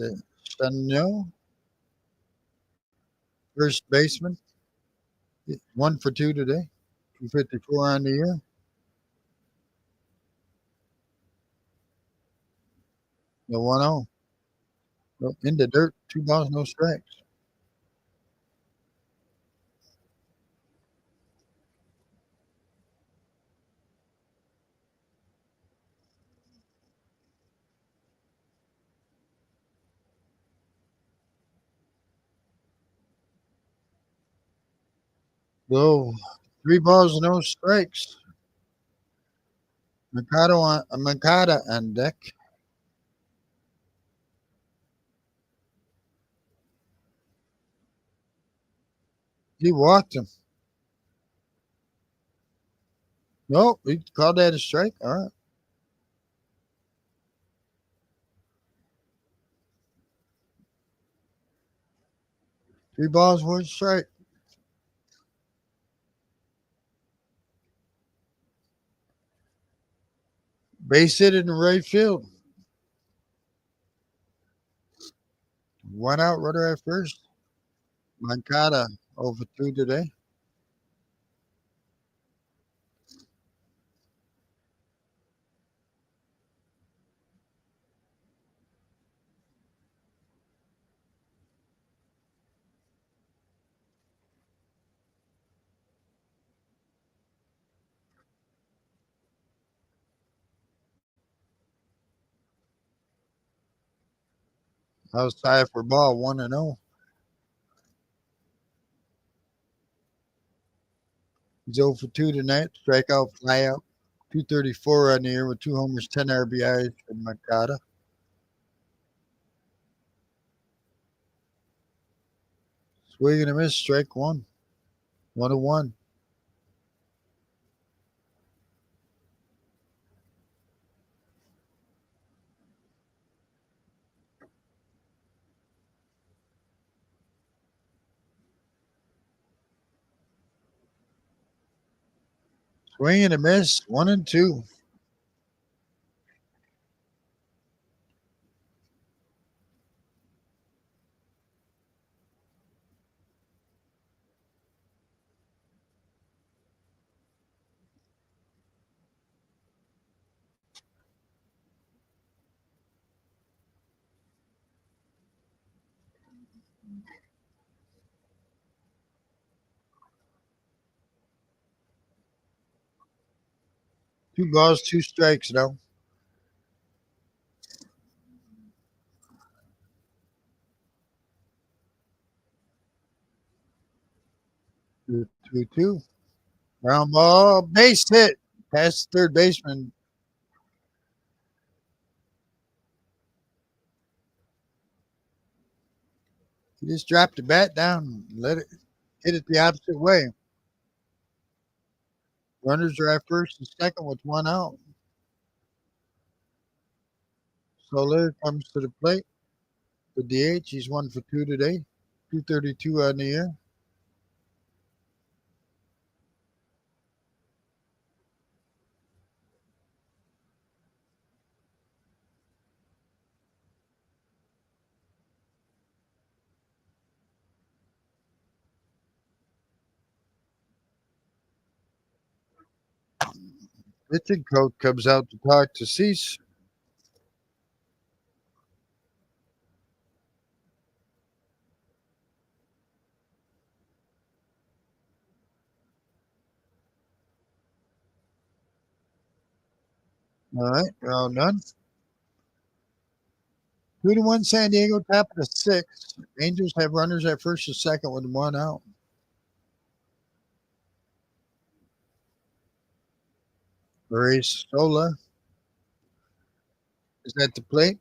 Sano, first baseman. 1 for 2 today. 254 on the year. The 1-0. In the dirt, 2 balls, no strikes. So 3 balls, no strikes. Makata on deck. He walked him. Nope, he called that a strike. All right. 3 balls, 1 strike. Base hit in the right field. 1 out, runner at first. Mancada over 2 today. Outside for ball, 1-0. He's 0 for 2 tonight. Strikeout, fly out. 234 on the year with 2 homers, 10 RBIs for Mancada. Swing and a miss, strike 1. 1-1. Swing and a miss, 1-2. Two balls, 2 strikes now. Two. Ground ball, base hit. Past third baseman. He just dropped the bat down and let it hit it the opposite way. Runners are at first and second with 1 out. Soler comes to the plate. The DH, he's 1 for 2 today. 232 on the year. Pitching coach comes out to talk to Cease. All right, round none. 2-1 San Diego, top of the 6th. Angels have runners at first and second with 1 out. Maurice Sola is at the plate.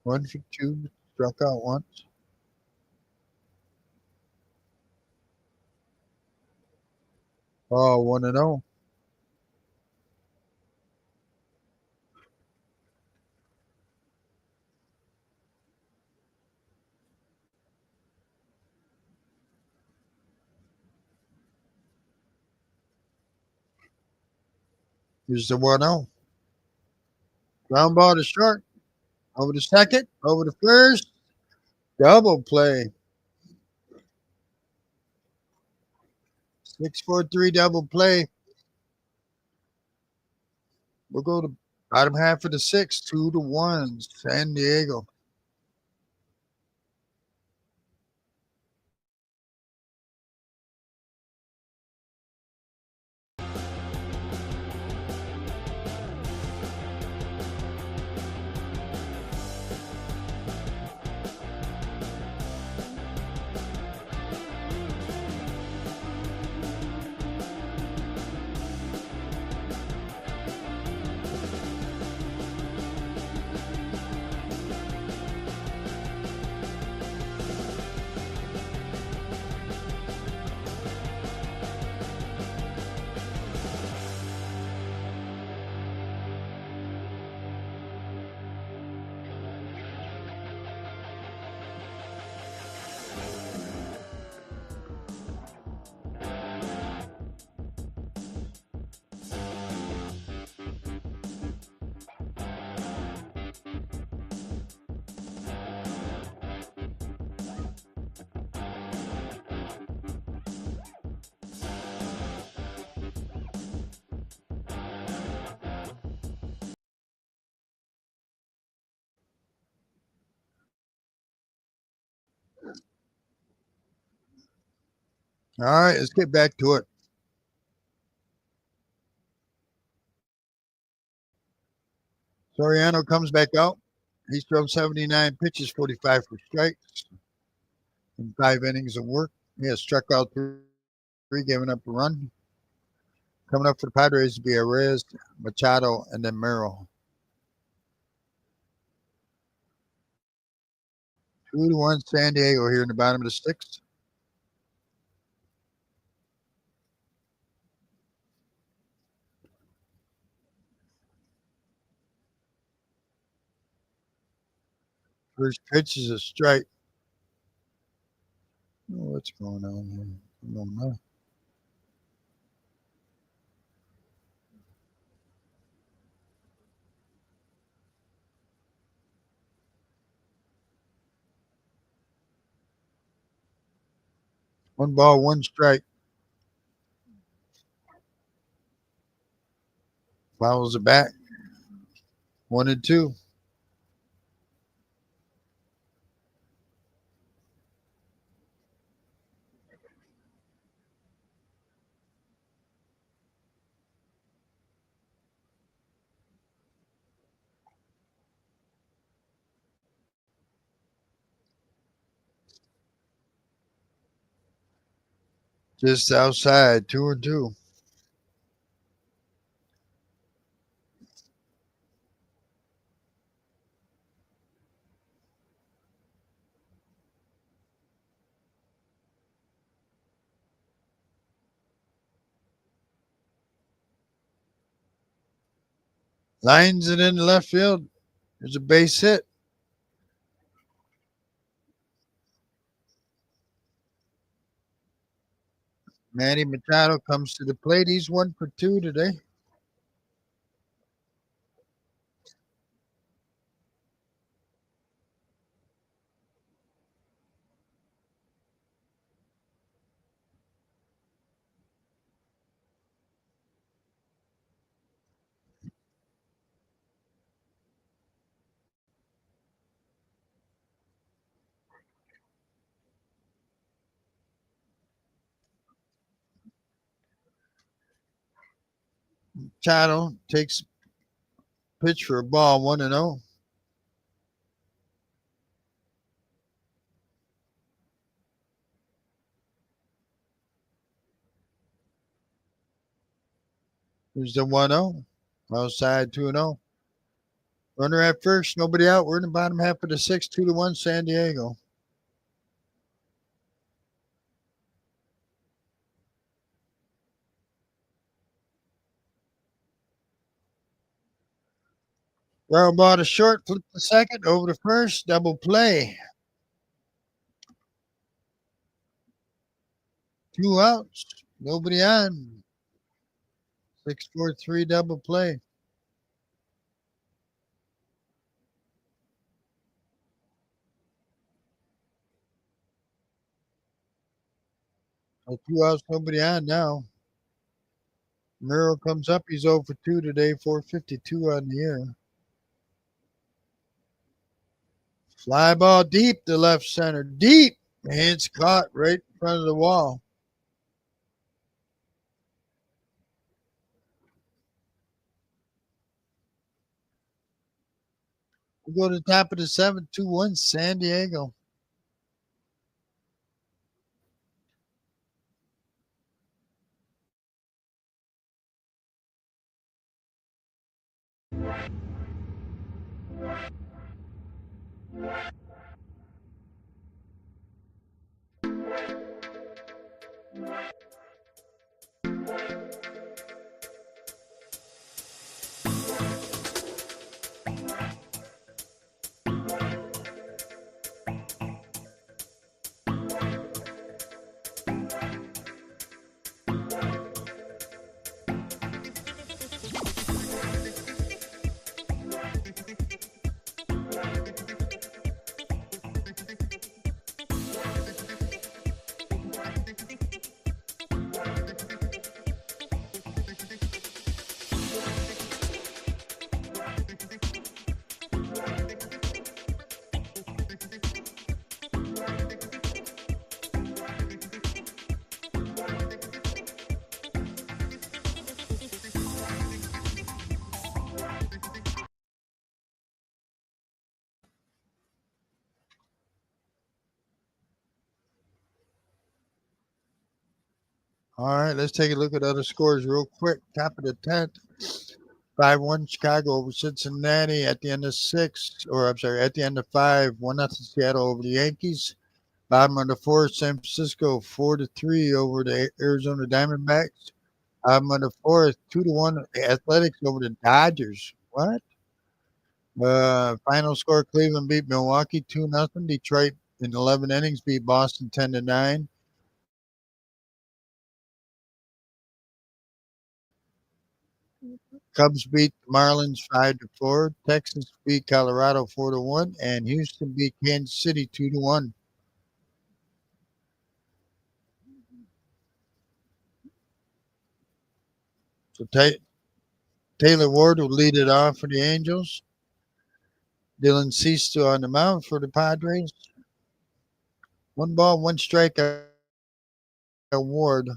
1 for 2, struck out once. Oh, 1-0. Here's the 1-0. Ground ball to short. Over to second. Over to first. Double play. 6-4-3 double play. We'll go to bottom half of the 6th. 2-1 San Diego. All right, let's get back to it. Soriano comes back out. He's thrown 79 pitches, 45 for strikes in 5 innings of work. He has struck out 3, giving up a run. Coming up for the Padres will be Arraez, Machado, and then Merrill. 2-1 San Diego here in the bottom of the sixth. First pitch is a strike. Oh, what's going on here? I don't know. One ball, one strike. Fouls it back. 1-2. Just outside, 2-2. Lines it in the left field. There's a base hit. Manny Machado comes to the plate. He's 1 for 2 today. Machado takes pitch for a ball, 1-0. Here's the 1-0. Outside, 2-0. Runner at first, nobody out. We're in the bottom half of the sixth, 2-1 San Diego. Ground ball to short, flip the second, over to first, double play. 2 outs, nobody on. 6-4-3 double play. So 2 outs, nobody on now. Merrill comes up. He's 0 for 2 today, 452 on the year. Fly ball deep to left center. Deep. And it's caught right in front of the wall. We go to the top of the seventh, 2-1 San Diego. All right, let's take a look at other scores real quick. Top of the 10th, 5-1 Chicago over Cincinnati at the end of six, or I'm sorry, at the end of five, 1-0 Seattle over the Yankees. Bottom of the fourth, San Francisco 4-3 over the Arizona Diamondbacks. Bottom of the fourth, 2-1 Athletics over the Dodgers. What? Final score: Cleveland beat Milwaukee 2-0. Detroit in 11 innings beat Boston 10-9. Cubs beat the Marlins 5-4. Texas beat Colorado 4-1, and Houston beat Kansas City 2-1. So Taylor Ward will lead it off for the Angels. Dylan Cease on the mound for the Padres. 1-1 strikeout Ward.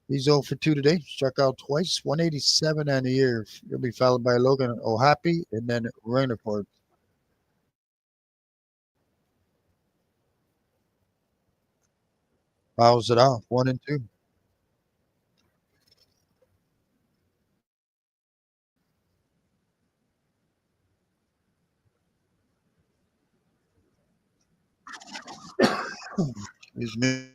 He's 0 for 2 today. Struck out twice. 187 on the year. He'll be followed by Logan O'Hoppe and then Rutherford. Fouls it off. 1-2. Excuse me.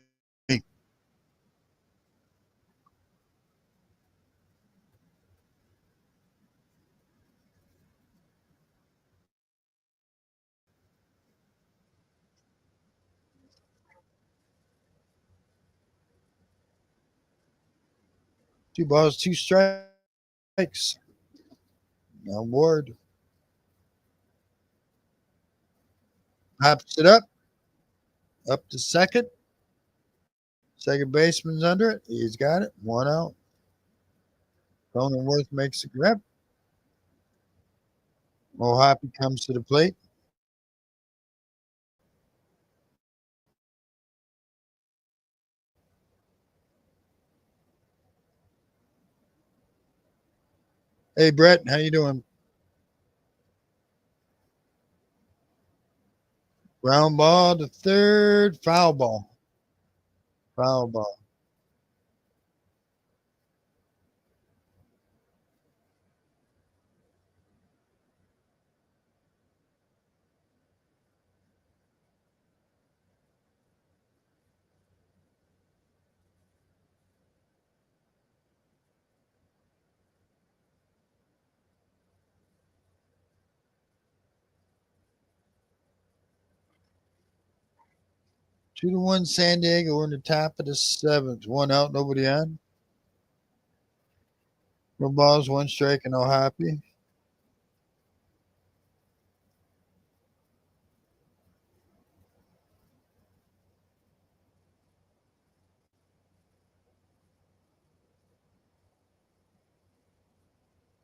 2 balls, 2 strikes. Now Ward hops it up to second. Second baseman's under it. He's got it. 1 out. Cronenworth makes the grab. O'Hoppe comes to the plate. Hey Brett, how you doing? Ground ball to third. Foul ball. Foul ball. Two to one San Diego. We're in the top of the seventh. 1 out, nobody on. No balls, 1 strike, and no happy.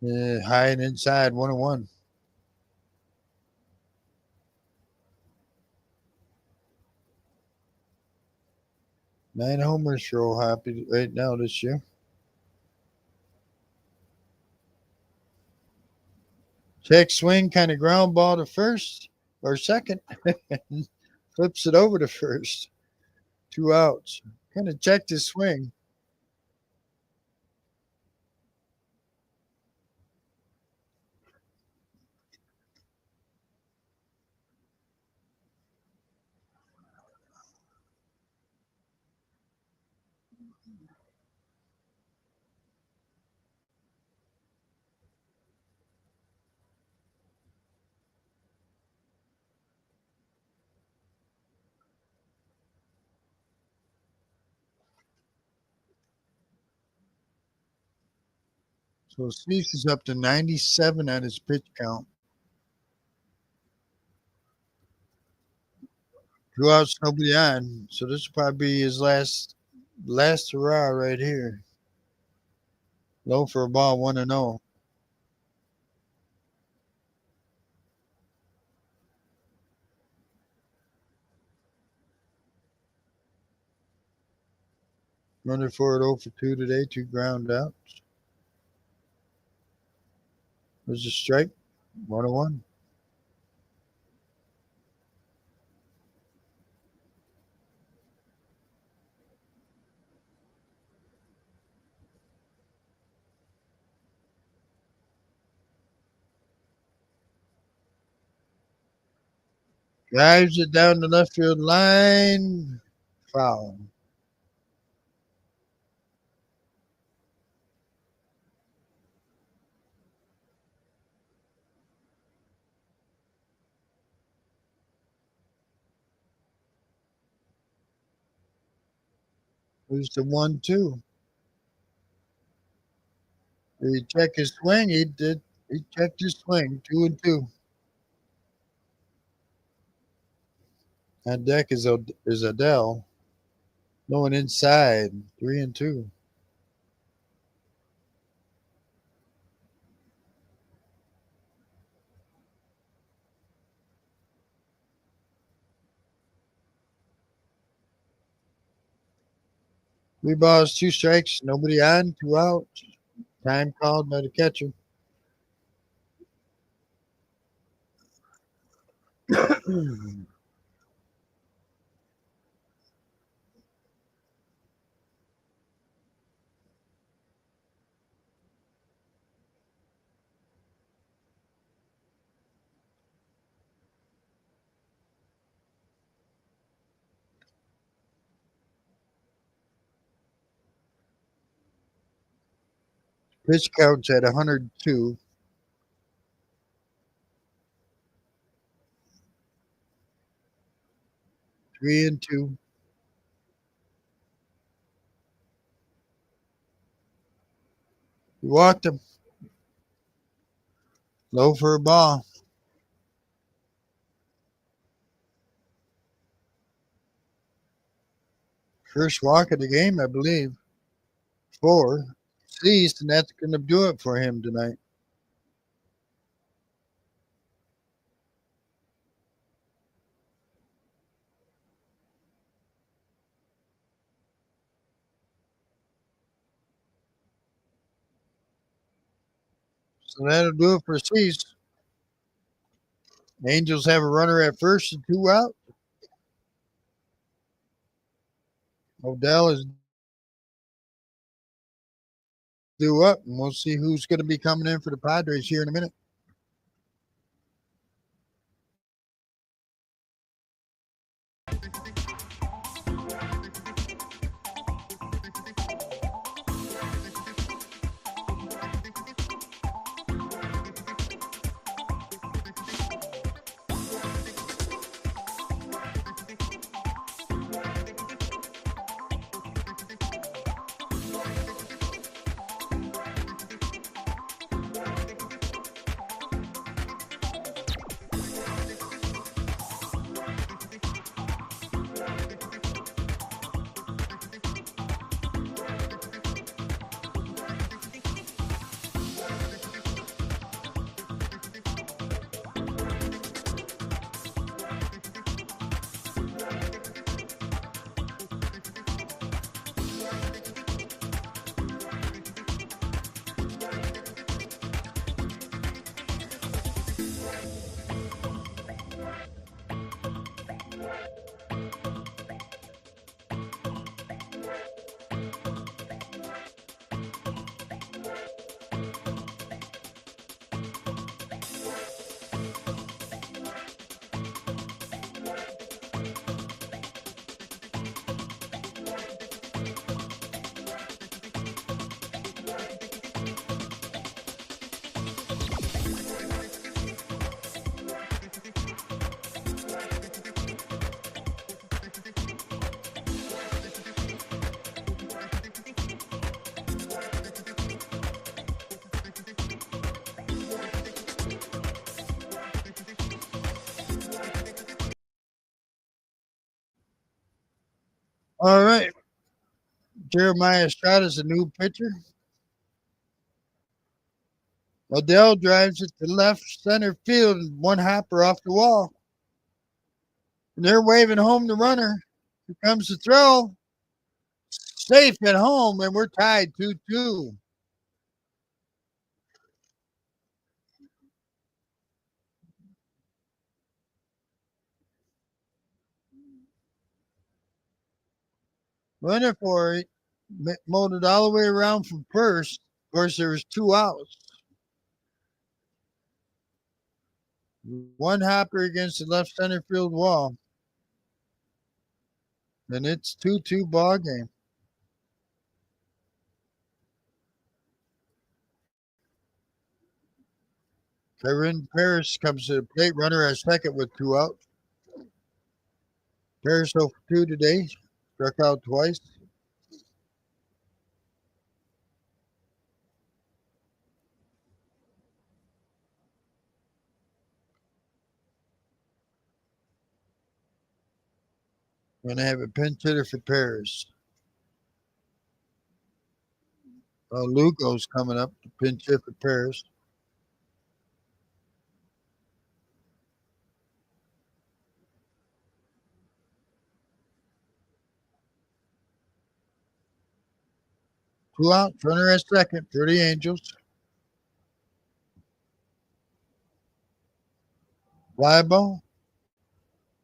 High and inside, 1-1. 9 homers for O'Hoppe right now this year. Check swing, kind of ground ball to first or second. Flips it over to first. 2 outs. Kind of checked his swing. So Cease is up to 97 at his pitch count. 2 outs, nobody on. So this will probably be his last hurrah right here. Low for a ball, 1-0. Running for it 0 for 2 today, 2 ground outs. There's a strike, 1-1. Drives it down the left field line. Foul. Who's the 1-2? Did he check his swing? He did. He checked his swing. 2-2. That deck is Adele. No one inside. 3-2. Three balls, two strikes, nobody on, two out. Time called by the catcher. Pitch count's at 102. 3-2. He walked him. Low for a ball. First walk of the game, I believe. 4. Ceased, and that's going to do it for him tonight. So that'll do it for Cease. Angels have a runner at first and two out. Odell is due up, and we'll see who's going to be coming in for the Padres here in a minute. All right. Jeremiah Estrada's a new pitcher. Odell drives it to left center field, one hopper off the wall. And they're waving home the runner. Here comes the throw. Safe at home, and we're tied 2-2. Runner for it, mowed it all the way around from first. Of course, there was two outs. One hopper against the left center field wall. And it's 2-2 ball game. Kevin Paris comes to the plate. Runner at second with 2 outs. Paris 0 for 2 today. Struck out twice. Going to have a pinch hitter for Paris. Lugo's coming up to pinch hit for Paris. Two outs. Runner at second for the Angels. Fly ball.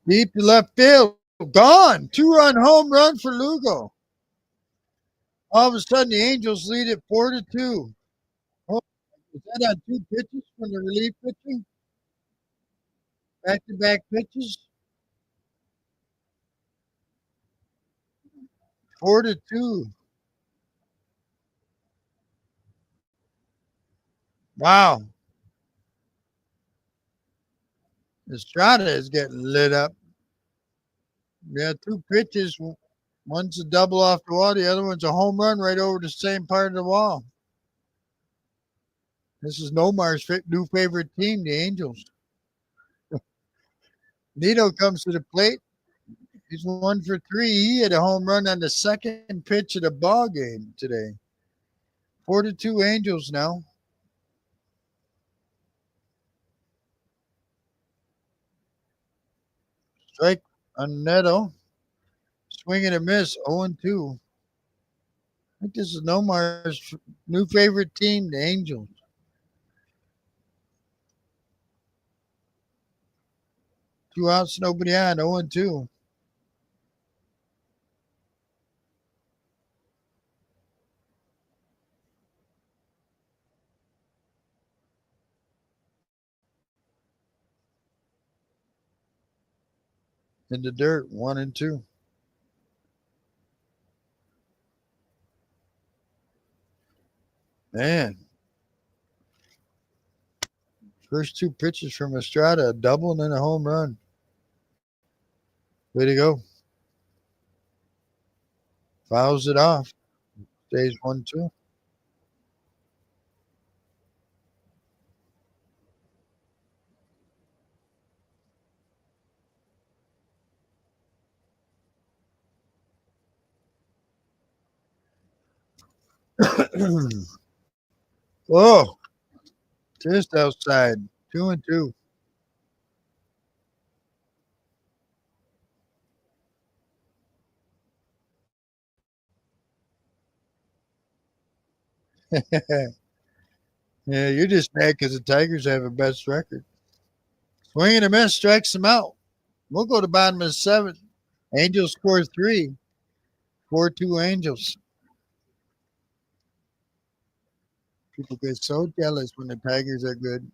Deep to left field. Gone. 2-run home run for Lugo. All of a sudden, the Angels lead it 4-2. Oh, is that on 2 pitches from the relief pitcher? Back-to-back pitches. 4-2. Wow. Estrada is getting lit up. Yeah, 2 pitches. One's a double off the wall. The other one's a home run right over the same part of the wall. This is Nomar's new favorite team, the Angels. Nito comes to the plate. He's 1 for 3. He hit a home run on the second pitch of the ball game today. 4-2 Angels now. Strike on Neto. Swing and a miss, 0-2. I think this is Nomar's new favorite team, the Angels. Two outs, nobody on, 0-2. In the dirt, 1-2. Man. First 2 pitches from Estrada, a double and then a home run. Way to go. Fouls it off. Stays 1-2. Oh, just outside. 2-2. Yeah, you're just mad because the Tigers have a best record. Swing and a miss, strikes them out. We'll go to bottom of the 7th. Angels score 3. 4-2 Angels. People get so jealous when the Tigers are good.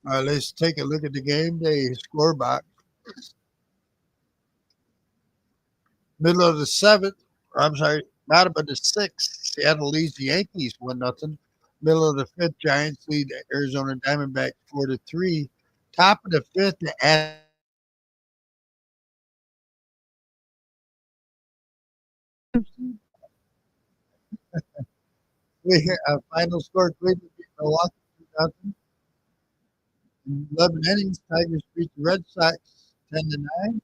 All right, let's take a look at the game day score box. Middle of the 7th, I'm sorry, bottom of the 6th, Seattle leads the Yankees 1-0. Middle of the 5th, Giants lead the Arizona Diamondbacks 4-3. Top of the 5th, the Final score: Cleveland beat Milwaukee 2000. In 11 innings, Tigers beat the Red Sox 10-9.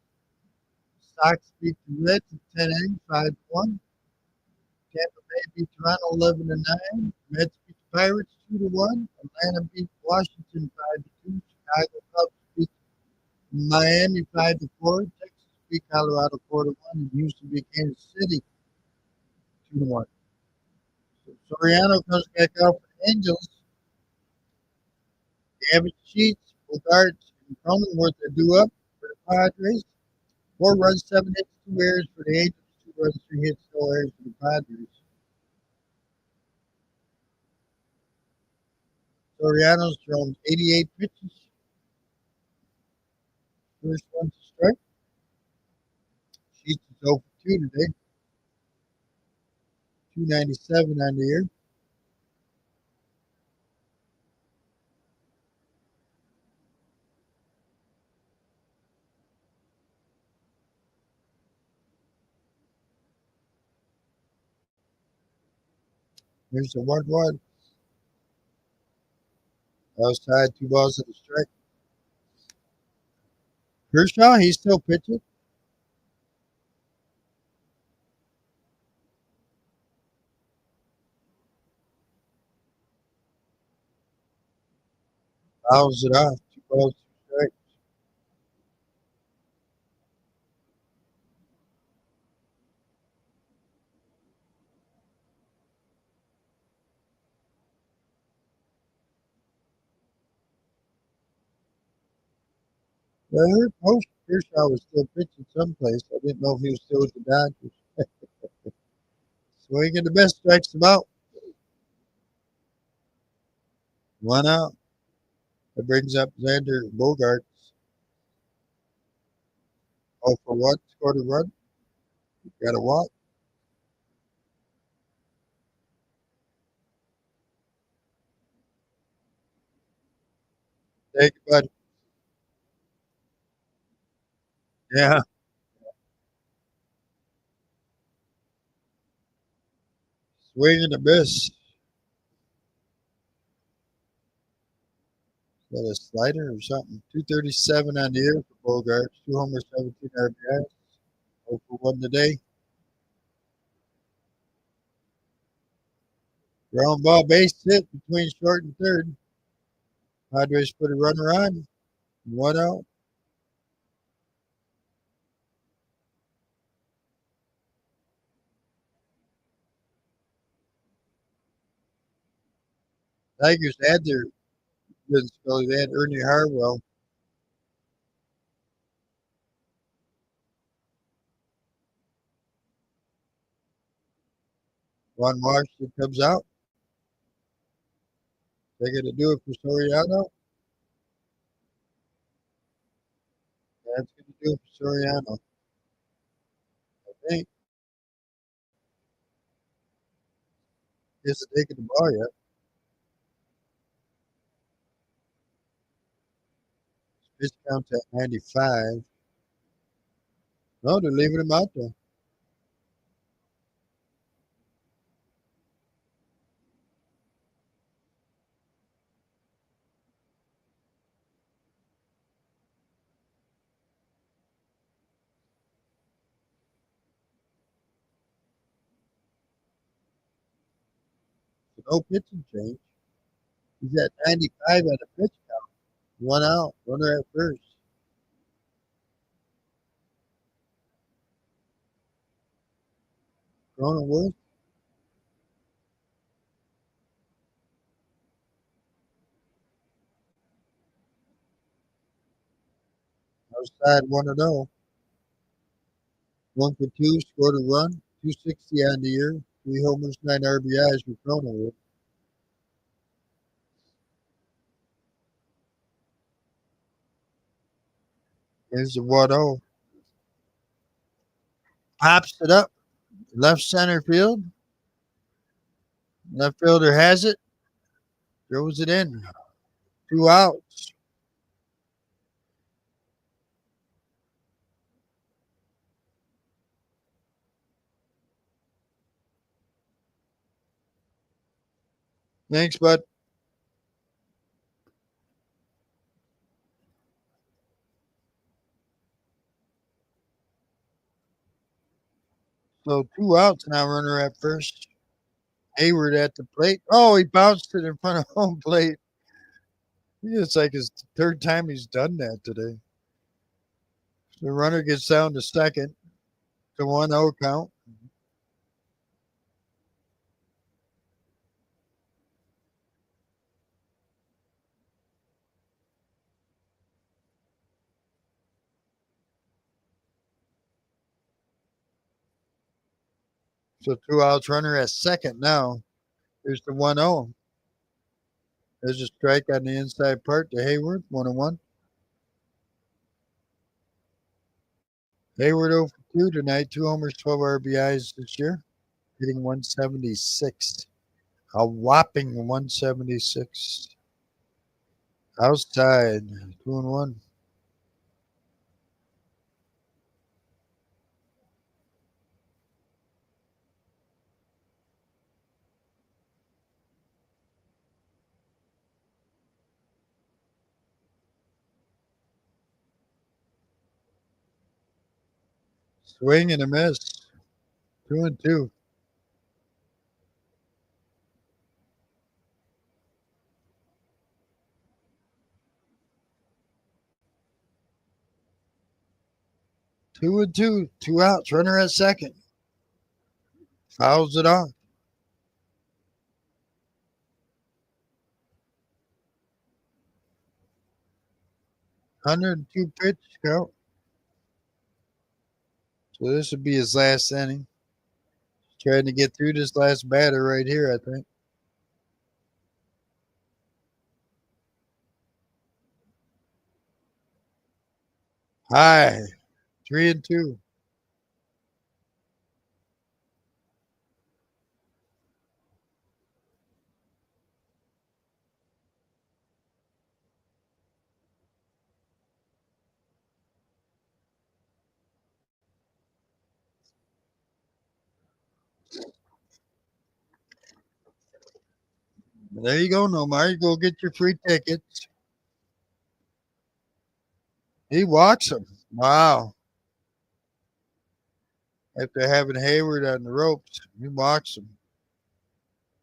Sox beat the Reds in 10 innings 5-1. Tampa Bay beat Toronto 11-9. Mets beat the Pirates 2-1. Atlanta beat Washington 5-2. Chicago Cubs beat Miami 5-4. Texas beat Colorado 4-1. And Houston beat Kansas City 2-1. So Soriano comes back out for the Angels. Gavin Sheets, Bogarts, and Cronenworth are due up for the Padres. 4 runs, 7 hits, 2 errors for the Angels. 2 runs, 3 hits, no errors for the Padres. Soriano's thrown 88 pitches. First one to strike. Sheets is 0 for 2 today. 297 on the year. Here's the 1-1. Outside, 2 balls to the strike. Kershaw, he's still pitching. Fouls it off. 2 balls to strike. I heard Coach Kershaw was still pitching someplace. I didn't know if he was still with the Dodgers. Swing and the best strikes him out. 1 out. That brings up Xander Bogaerts. 0 for 1. Scored a run. Got a walk. Thank you, bud. Yeah. Swing and a miss. Is that a slider or something? 237 on the year for Bogarts. 2 homers, 17 RBIs. 0 for 1 today. Ground ball base hit between short and third. Padres put a runner on. 1 out. Tigers had their good spell. They had Ernie Harwell. Juan Washington comes out. They're going to do it for Soriano. That's going to do it for Soriano. I think. He hasn't taken the ball yet. Pitch count's at 95. No, they're leaving him out there. So no pitching change. He's at 95 on the pitch count. 1 out. Runner at first. Cronenworth. Outside 1-0. 1 for 2. Scored a run. 260 on the year. 3 homers, 9 RBIs for Cronenworth. Here's the 1-0. Pops it up. Left center field. Left fielder has it. Throws it in. 2 outs. Thanks, bud. So 2 outs now, runner at first. Hayward at the plate. Oh, he bounced it in front of home plate. It's like his third time he's done that today. The runner gets down to second. The 1-0 count. So 2 outs, runner at second now. Here's the 1-0. There's a strike on the inside part to Hayward, 1-1. Hayward 0 for 2 tonight. 2 homers, 12 RBIs this year. Hitting 176. A whopping 176. Outside, 2-1. Swing and a miss. 2-2. Two and two. 2 outs. Runner at second. Fouls it off. 102 pitch count. So this would be his last inning. Trying to get through this last batter right here, I think. High. 3-2. There you go, Nomar. You go get your free tickets. He walks him. Wow. After having Hayward on the ropes, he walks him.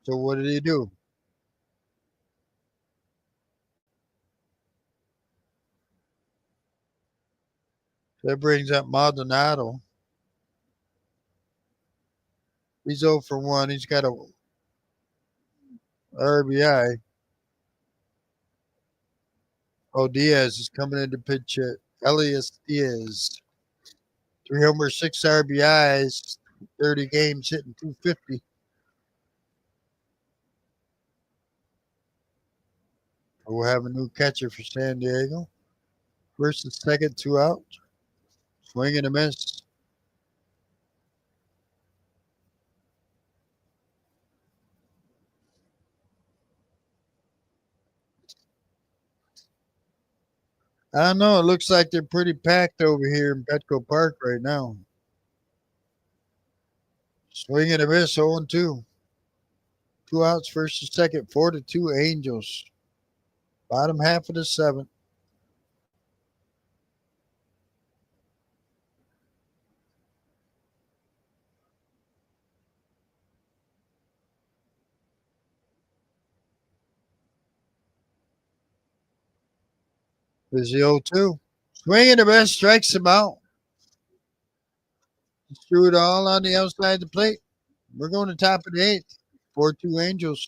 So what did he do? That brings up Maldonado. He's 0 for 1. He's got a RBI. Oh, Diaz is coming in to pitch it. Elias Diaz. 3 homers, 6 RBIs, 30 games, hitting 250. We'll have a new catcher for San Diego. First and second, 2 out. Swing and a miss. I don't know. It looks like they're pretty packed over here in Petco Park right now. Swing and a miss, 0-2. 2 outs, first and second, 4-2 Angels. Bottom half of the seventh. There's the 0-2. Swing and a miss, strikes him out. Just threw it all on the outside of the plate. We're going to top of the 8th. 4-2 Angels.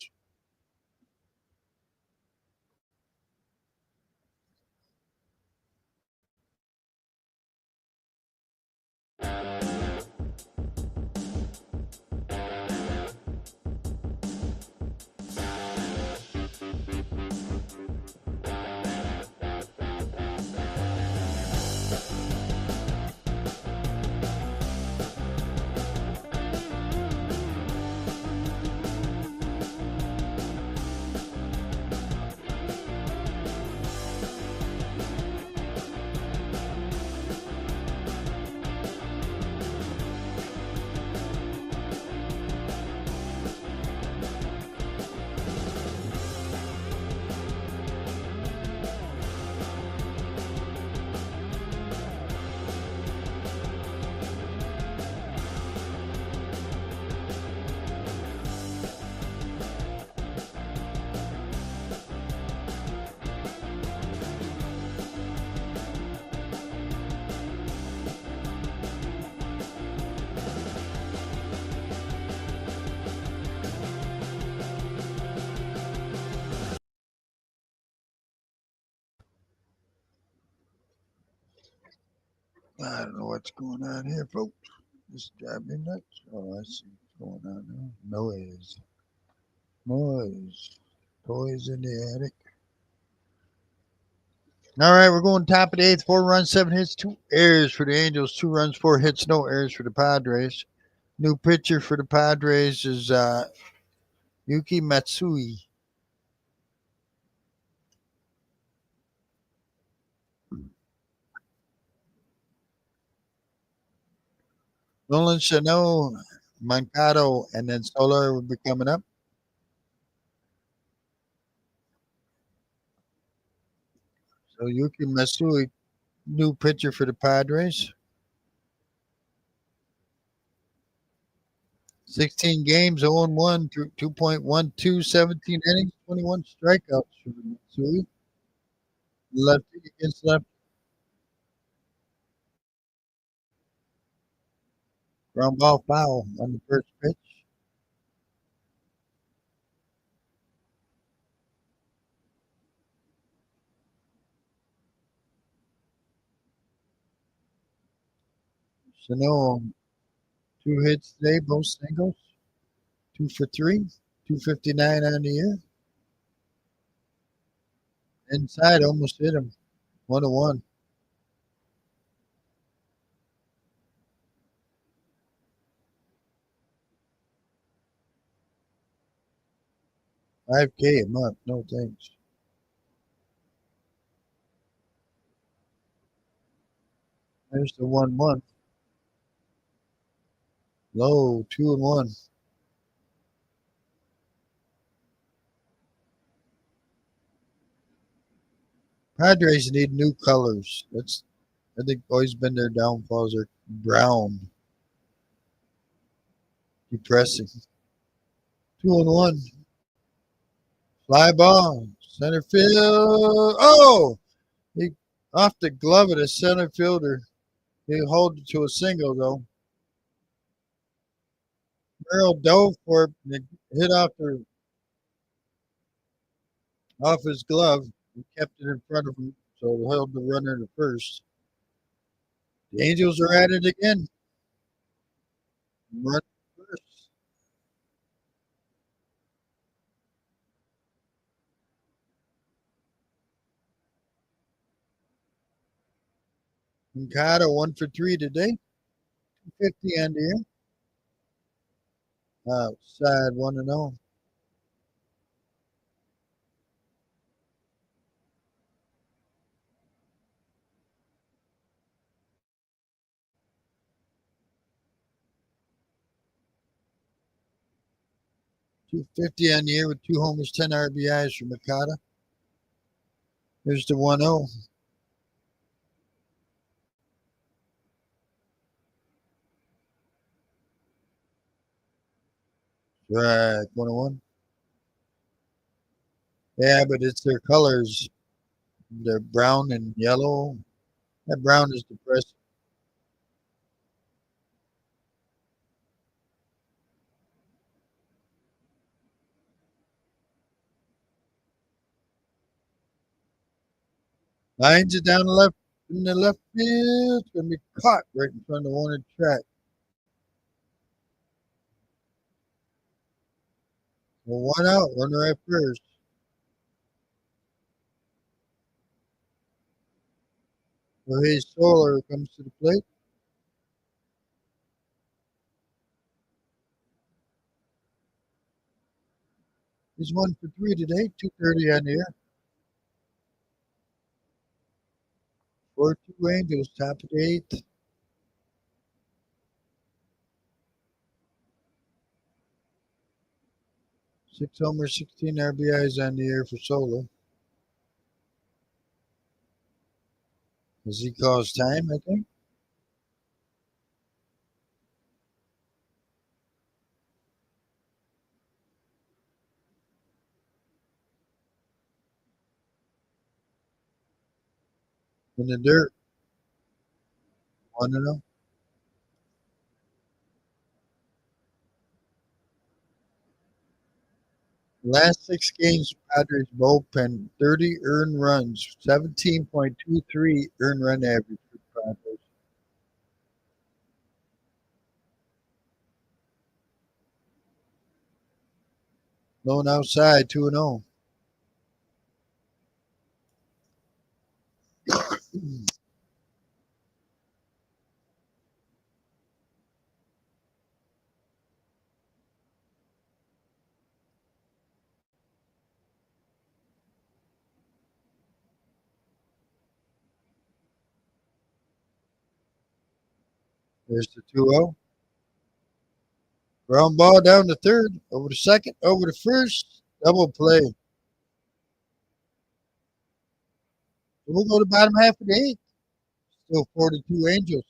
I don't know what's going on here, folks. This drives me nuts. Oh, I see what's going on now. Noise. Noise. Toys in the attic. All right, we're going top of the eighth. 4 runs, 7 hits, 2 errors for the Angels. 2 runs, 4 hits, no errors for the Padres. New pitcher for the Padres is Yuki Matsui. Nolan Sano, Mancado, and then Solar will be coming up. So Yuki Matsui, new pitcher for the Padres. 16 games, 0-1, 2.12, 17 innings, 21 strikeouts for Matsui. Lefty against lefty. Ground ball foul on the first pitch. Sano, 2 hits today, both singles. 2 for 3, 259 on the year. Inside, almost hit him. 1-1. 5K a month. No thanks. There's the 1-1. Low, 2-1. Padres need new colors. That's, I think, always been their downfalls. Are brown. Depressing. 2-1. Fly ball. Center field. Oh! He off the glove of the center fielder. He hold it to a single, though. Merrill dove for it and it hit off his glove. He kept it in front of him, so it held the runner to first. The Angels are at it again. Run first. Mancado 1 for 3 today. 250 on the year. Outside 1-0. .250 on the year with 2 homers, 10 RBIs for Mancado. Here's the 1-0. Right, 1-1. Yeah, but it's their colors. They're brown and yellow. That brown is depressing. Lines it down the left in the left field. It's gonna be caught right in front of the wanted track. Well, 1 out, runner at first. Jorge Soler comes to the plate. He's 1 for 3 today, 230 on the air. 4-2 Angels, top of the eighth. 6 homers, 16 RBIs on the air for Soler. As he calls time, I think. In the dirt. 1-0. Last 6 games, Padres bullpen, 30 earned runs, 17.23 earned run average for Padres. Blown outside 2-0. There's the 2-0. Ground ball down to third. Over to second. Over to first. Double play. So we'll go to bottom half of the eighth. Still 42 Angels.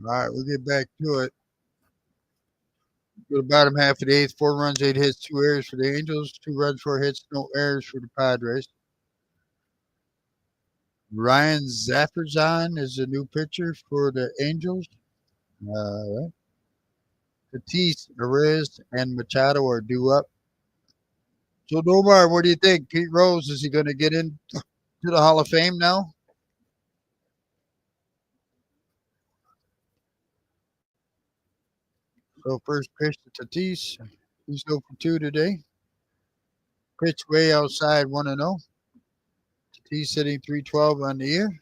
All right, we'll get back to it. Go to the bottom half of the eighth. 4 runs, 8 hits, 2 errors for the Angels. 2 runs, 4 hits, no errors for the Padres. Ryan Zafferzan is the new pitcher for the Angels. Tatis, Arez, and Machado are due up. So, Nomar, what do you think? Pete Rose, is he going to get into the Hall of Fame now? So, first pitch to Tatis. He's 0 for 2 today. Pitch way outside 1-0. Tatis hitting 312 on the year.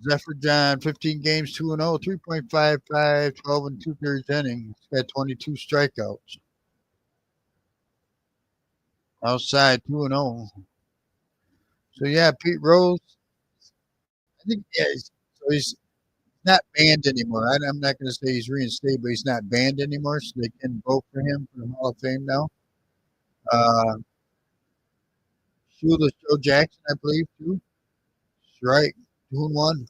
Zephyr John, 15 games, 2-0, 3.55, 12 and 2/3 innings. He's got 22 strikeouts. Outside 2-0. So yeah, Pete Rose. I think so he's not banned anymore. I'm not going to say he's reinstated, but he's not banned anymore. So they can vote for him for the Hall of Fame now. Shoeless Joe Jackson, I believe, too. That's right, 2-1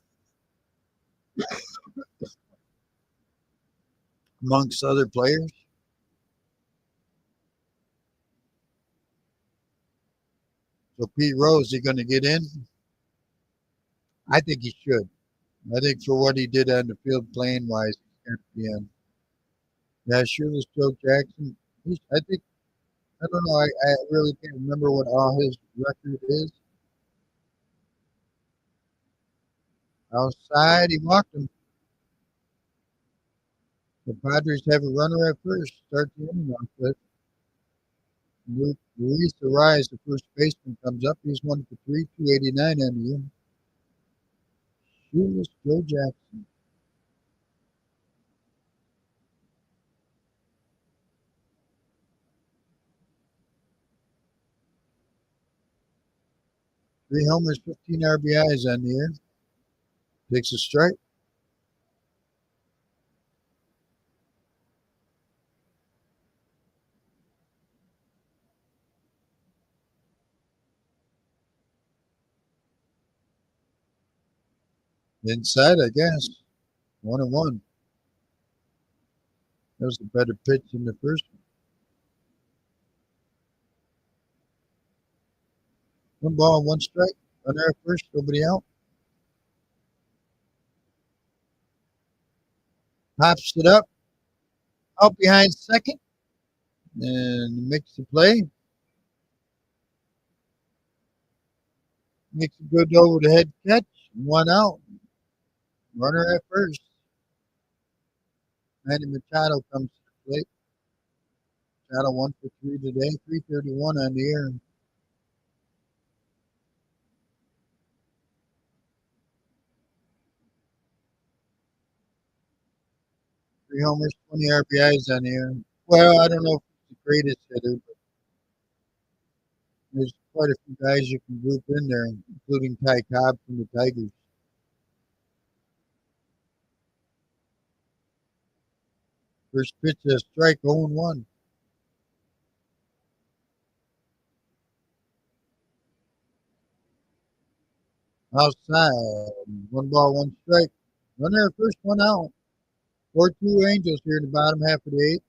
amongst other players. So Pete Rose, is he going to get in? I think he should. I think for what he did on the field playing wise, he's going to be in. Yeah, Shoeless Joe Jackson. I think I don't know. I really can't remember what all his record is. Outside, he walked him. The Padres have a runner at first. Start the inning off with. Luis Arias, the first baseman, comes up. He's 1 for 3, 289 on the year. Shoeless Joe Jackson. Three homers, 15 RBIs on the year. Takes a strike. Inside, I guess. 1-1. That was a better pitch than the first one. One ball, one strike. Runner at first, nobody out. Pops it up, out behind second, and makes the play. Makes a good over the head catch. One out. Runner at first. Manny Machado comes to the plate. Machado 1 for 3 today. 331 on the air. Three homers, 20 RBIs on the air. Well, I don't know if he's the greatest hitter, but there's quite a few guys you can group in there, including Ty Cobb from the Tigers. First pitch, a strike, 0-1. Outside, one ball, one strike. Runner at first, one out. 4-2 Angels here in the bottom half of the eighth.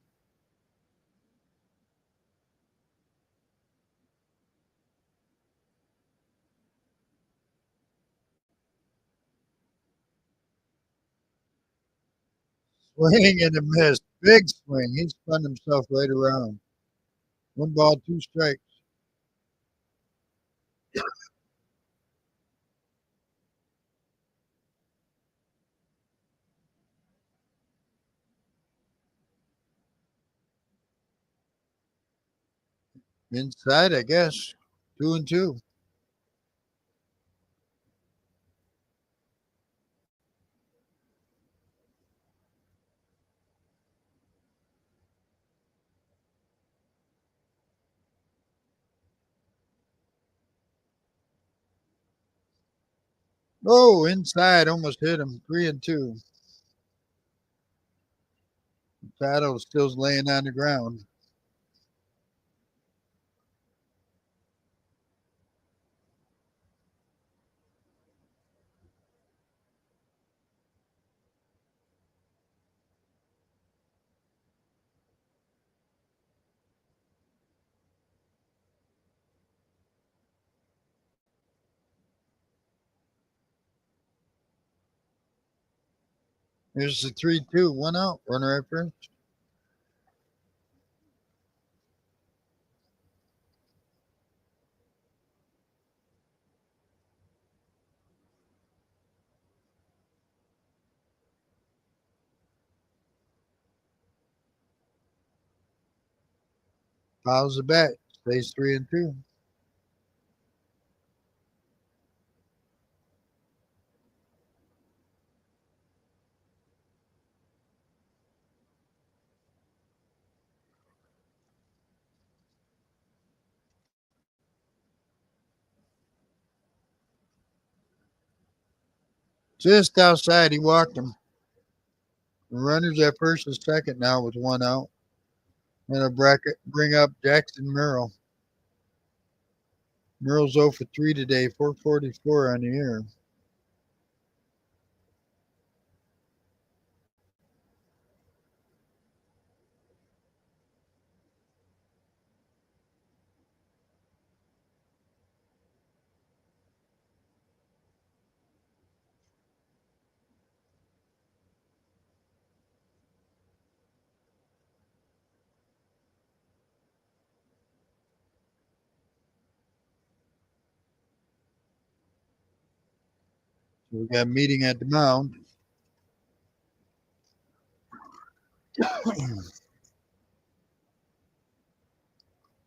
Swing and a miss. Big swing. He spun himself right around. One ball, two strikes. Inside, I guess. 2-2. Oh, inside, almost hit him. 3-2. Saddle still laying on the ground. Here's the 3-2. One out. Runner at first. Fouls the bat. Stays 3-2. Just outside, he walked him. The runners at first and second now with one out. And a bracket bring up Jackson Merrill. Merrill's 0 for 3 today, 444 on the air. So we got a meeting at the mound.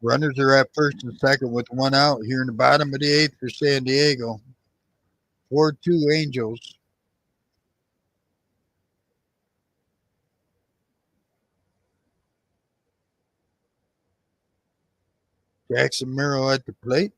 Runners are at first and second with one out here in the bottom of the eighth for San Diego. 4-2 Angels. Jackson Merrill at the plate.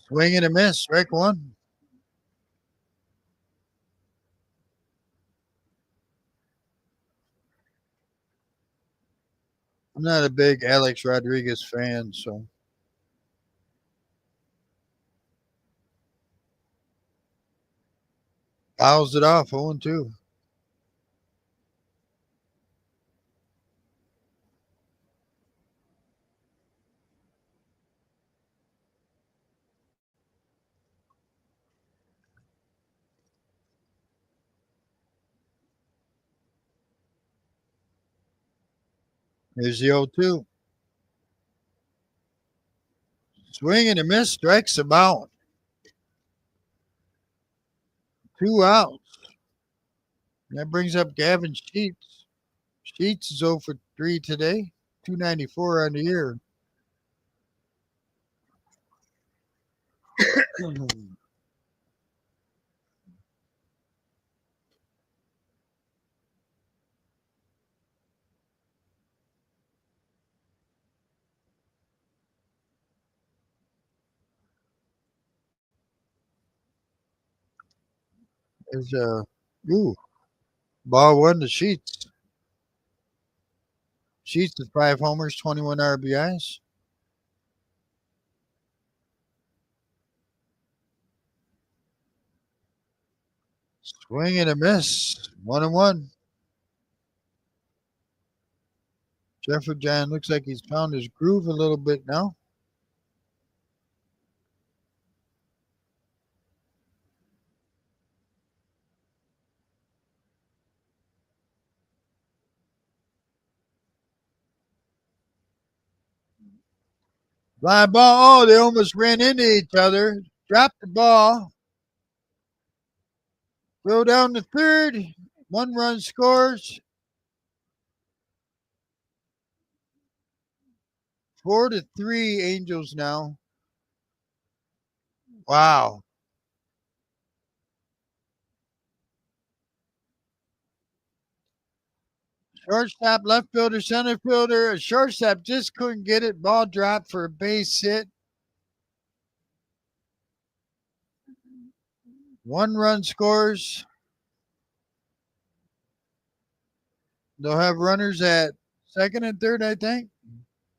Swing and a miss. Strike one. I'm not a big Alex Rodriguez fan, so fouls it off 0-2. Here's the 0-2. Swing and a miss, strikes him out. 2 outs. That brings up Gavin Sheets. Sheets is 0 for 3 today. 294 on the year. There's ooh, ball one to Sheets. Sheets with 5 homers, 21 RBIs. Swing and a miss. 1-1. Jeffrey John looks like he's found his groove a little bit now. Fly ball. Oh, they almost ran into each other. Dropped the ball. Go down to third. 1 run scores. 4-3 Angels now. Wow. Shortstop, left fielder, center fielder. Shortstop just couldn't get it. Ball dropped for a base hit. 1 run scores. They'll have runners at second and third, I think.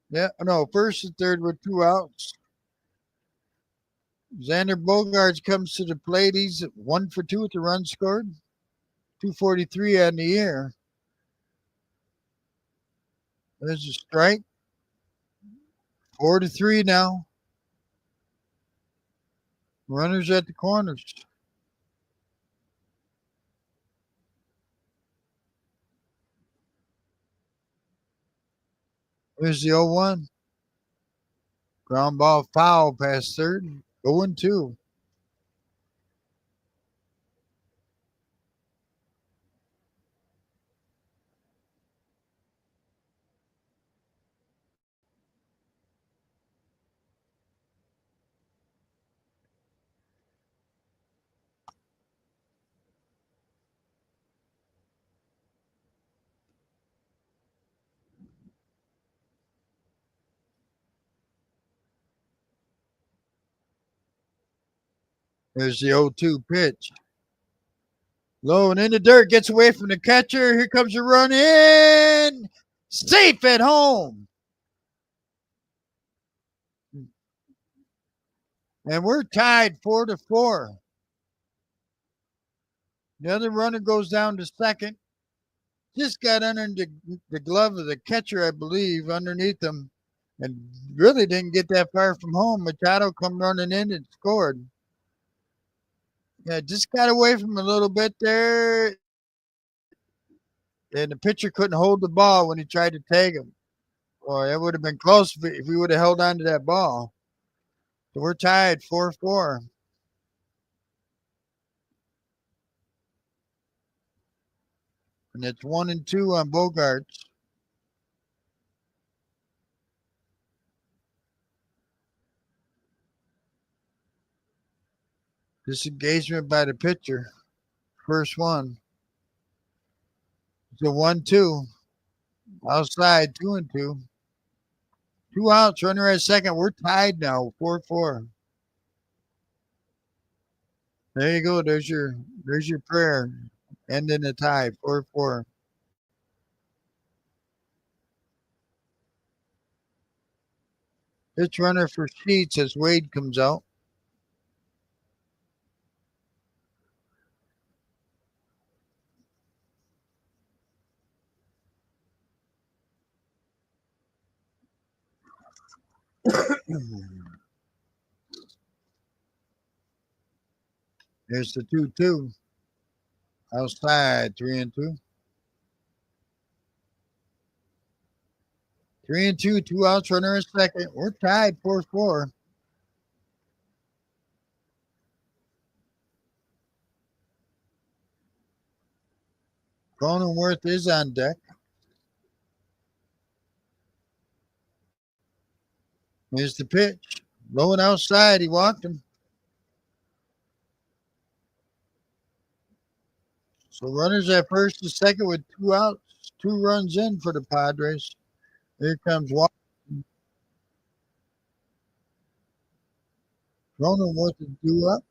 Yeah, no, first and third with 2 outs. Xander Bogaerts comes to the plate. He's 1 for 2 with the run scored. 243 on the year. There's a strike. 4-3 now. Runners at the corners. There's the 0-1. Ground ball foul past third. 0-2. There's the 0-2 pitch. Low and in the dirt. Gets away from the catcher. Here comes a run in. Safe at home. And we're tied 4-4. The other runner goes down to second. Just got under the glove of the catcher, I believe, underneath him. And really didn't get that far from home. Machado come running in and scored. Yeah, just got away from him a little bit there. And the pitcher couldn't hold the ball when he tried to tag him. Boy, that would have been close if we would have held on to that ball. So we're tied 4-4. And it's 1-2 on Bogaerts. Disengagement by the pitcher. First one. It's a 1-2. Outside, 2-2. 2 outs, runner at second. We're tied now, 4-4. There you go. There's your prayer. Ending the tie, 4-4. Pitch runner for Sheets as Wade comes out. There's the 2-2. Outside, 3-2. 3-2, 2 outs, runner in second. We're tied 4-4. Cronenworth is on deck. Here's the pitch. Low and outside. He walked him. So runners at first and second with 2 outs. 2 runs in for the Padres. Here comes Washington. Cronenworth is due up.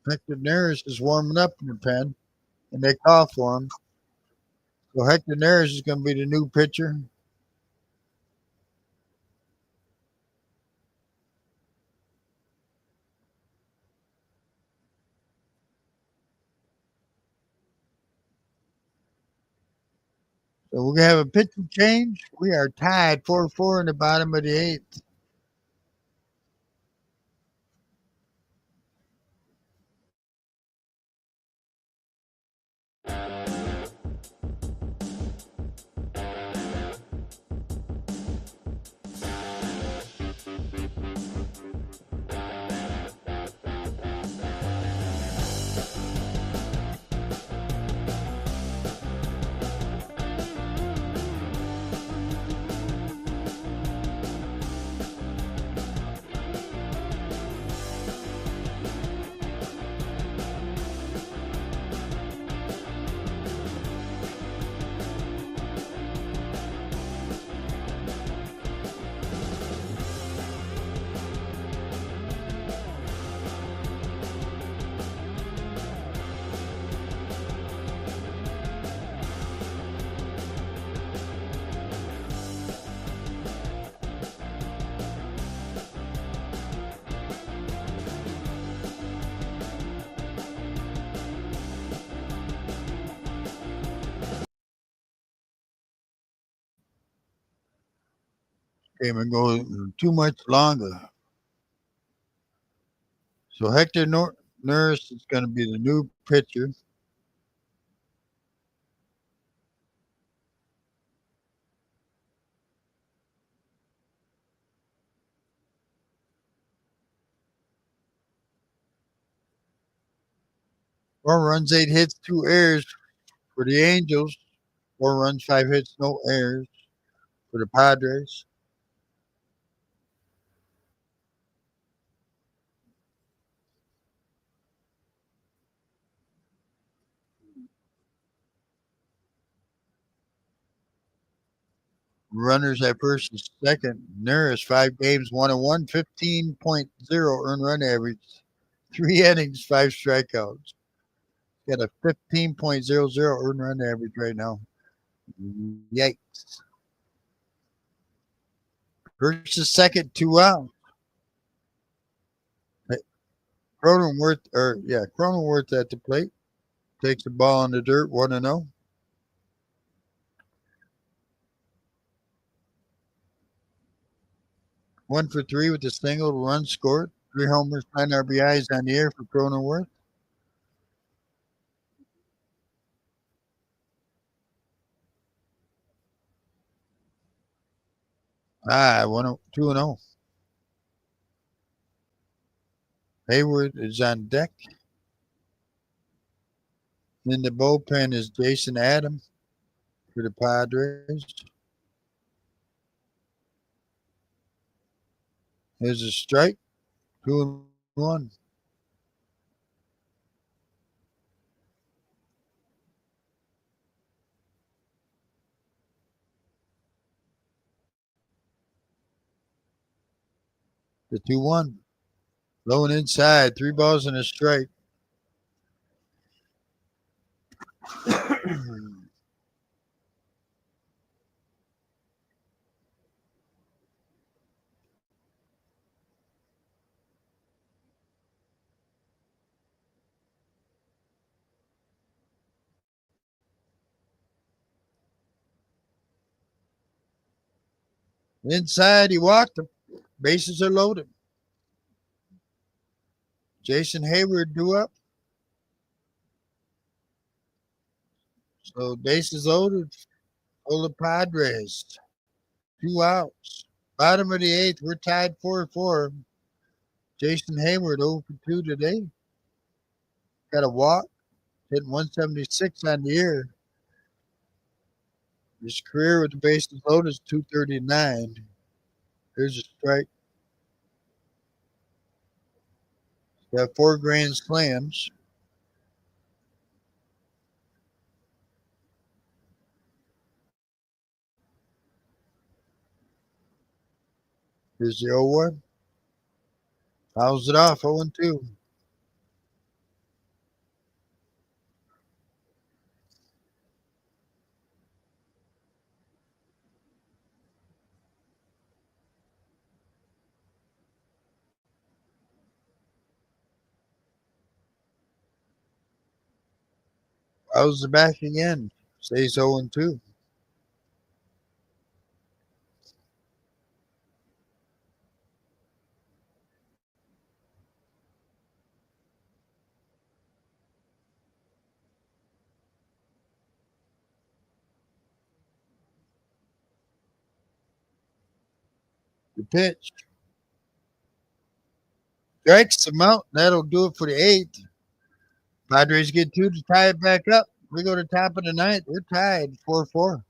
Hector Neris is warming up in the pen, and they call for him. So Hector Neris is going to be the new pitcher. So we're going to have a pitching change. We are tied 4-4 in the bottom of the 8th. Game and go too much longer. So Hector Neris is going to be the new pitcher. Four runs, 8 hits, 2 errors for the Angels. 4 runs, 5 hits, no errors for the Padres. Runners at first and second. Neris, 5 games, 1-1, 15.0 earned run average. 3 innings, 5 strikeouts. Got a 15.00 earned run average right now. Yikes. First and second, 2 outs. Cronenworth at the plate. Takes the ball in the dirt, 1-0. One for 3 with a single, run scored. 3 homers, 9 RBIs on the air for Cronenworth. Ah, 2-0. Hayward is on deck. In the bullpen is Jason Adams for the Padres. There's a strike. 2-1. The 2-1. Low and inside. 3 balls and a strike. Inside, he walked him. Bases are loaded. Jason Hayward due up. So bases loaded for the Padres. 2 outs. Bottom of the eighth, we're tied 4-4. Jason Hayward 0 for 2 today. Got a walk, hitting 176 on the year. His career with the bases loaded is 239. There's a strike. Got 4 grand slams. Here's the 0-1. Fouls it off 0-2. Fouls it back again. Stays 0-2. The pitch. Strikes him out. That'll do it for the eighth. Padres get 2 to tie it back up. We go to top of the ninth. We're tied 4-4.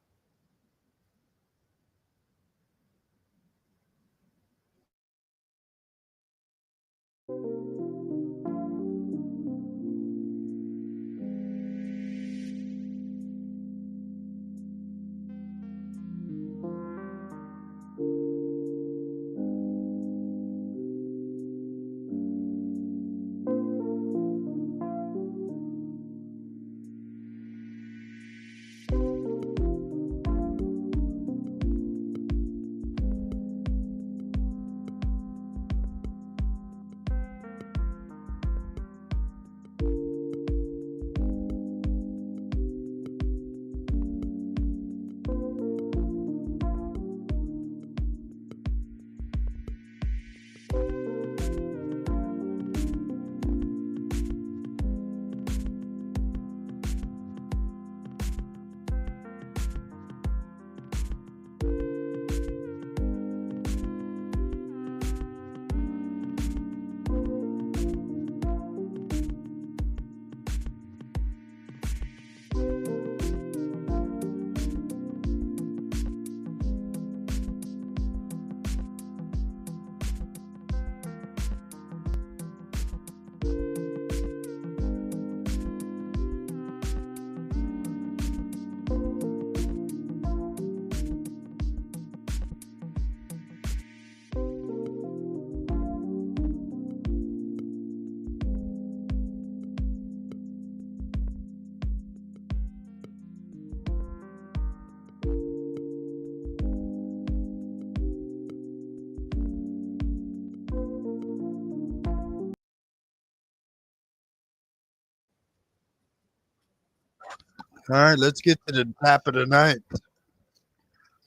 All right, let's get to the top of the ninth.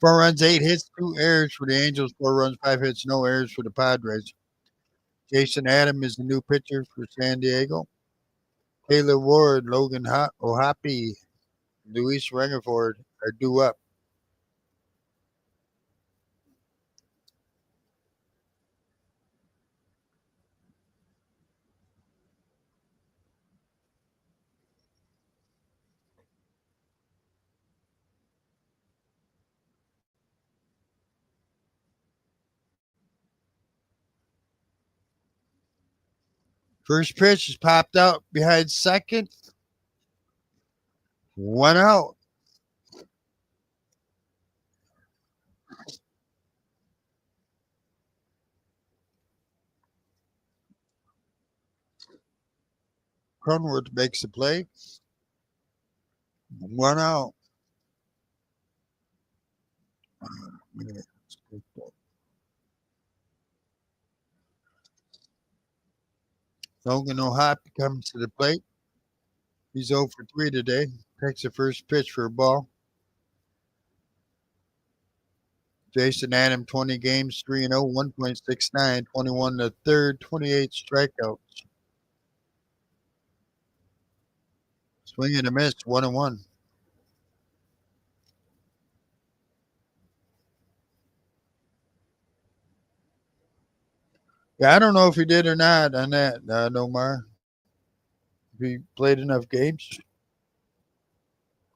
4 runs, 8 hits, 2 errors for the Angels. 4 runs, 5 hits, no errors for the Padres. Jason Adam is the new pitcher for San Diego. Taylor Ward, Logan Ohapi, Luis Rengiford are due up. First pitch is popped out behind second. 1 out. Cronworth makes the play. 1 out. Logan Ohapi comes to the plate. He's 0 for 3 today. Takes the first pitch for a ball. Jason Adam, 20 games, 3-0, 1.69, 21 the third, 28 strikeouts. Swing and a miss, 1-1. Yeah, I don't know if he did or not on that, Nomar. If he played enough games.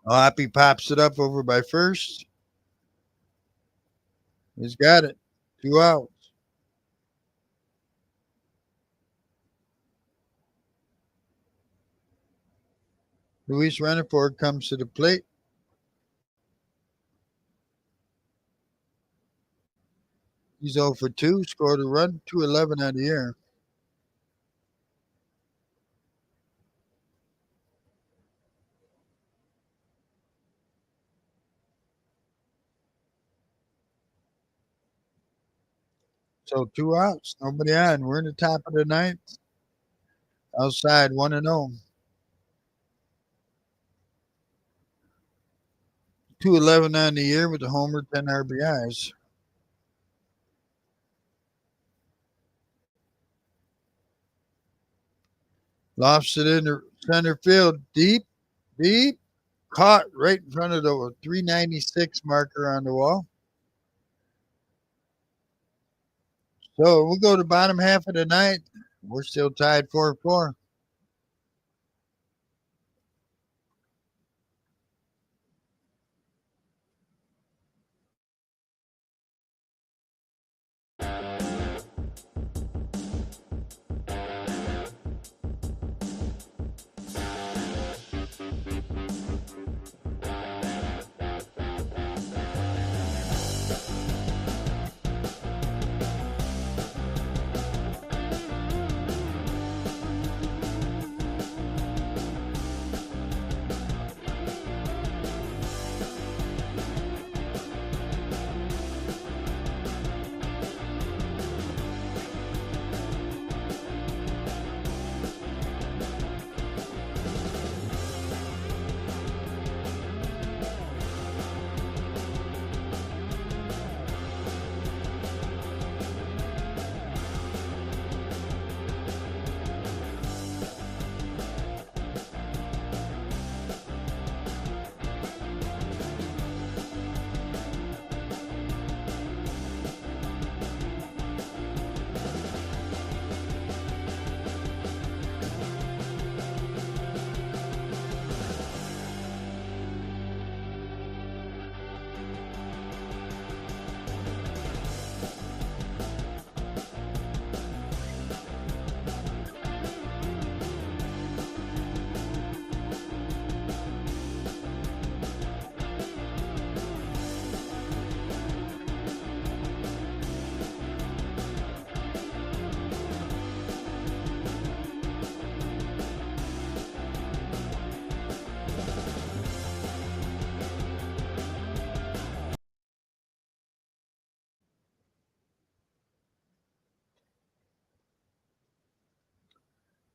Oh, Hoppy pops it up over by first. He's got it. 2 outs. Luis Reniford comes to the plate. He's 0 for 2, scored a run, 211 on the air. So 2 outs, nobody on. We're in the top of the ninth. Outside 1-0. 211 on the year with a homer, 10 RBIs. Lofts it into center field, deep, deep, caught right in front of the 396 marker on the wall. So we'll go to the bottom half of the ninth. We're still tied 4-4.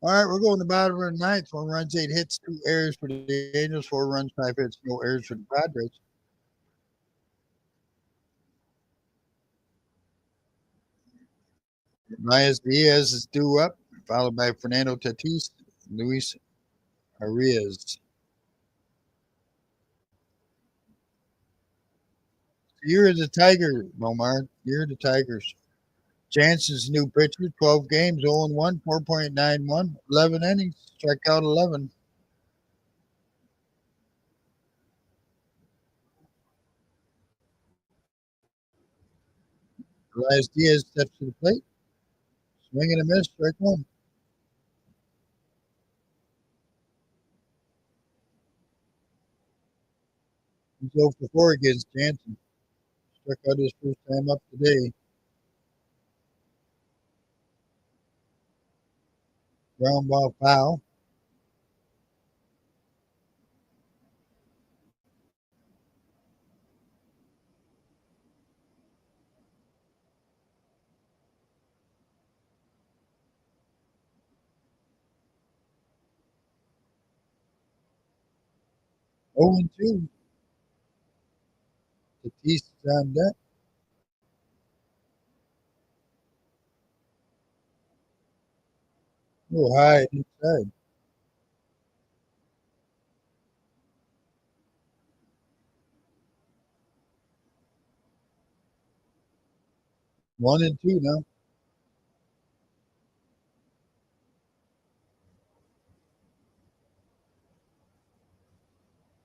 All right, we're going to the bottom of the ninth. 1 runs, 8 hits, 2 errors for the Angels, 4 runs, 5 hits, no errors for the Padres. Elias Diaz is due up, followed by Fernando Tatis, Luis Arias. Year of the Tiger, Momar. Year of the Tigers. Jansen's new pitcher, 12 games, 0-1, 4.91, 11 innings, struck out 11. Elias Diaz steps to the plate. Swing and a miss, strike 1. He's 0 for 4 against Jansen. Struck out his first time up today. Ground ball foul. Oh and 2. Tatis is on deck. Oh, high inside. 1-2 now.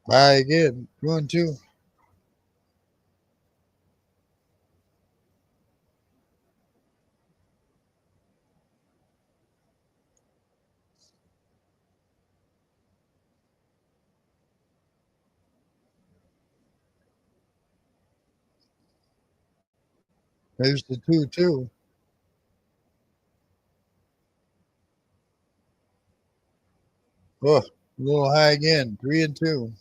High again. 2-2. There's the 2-2. Oh, a little high again. 3-2.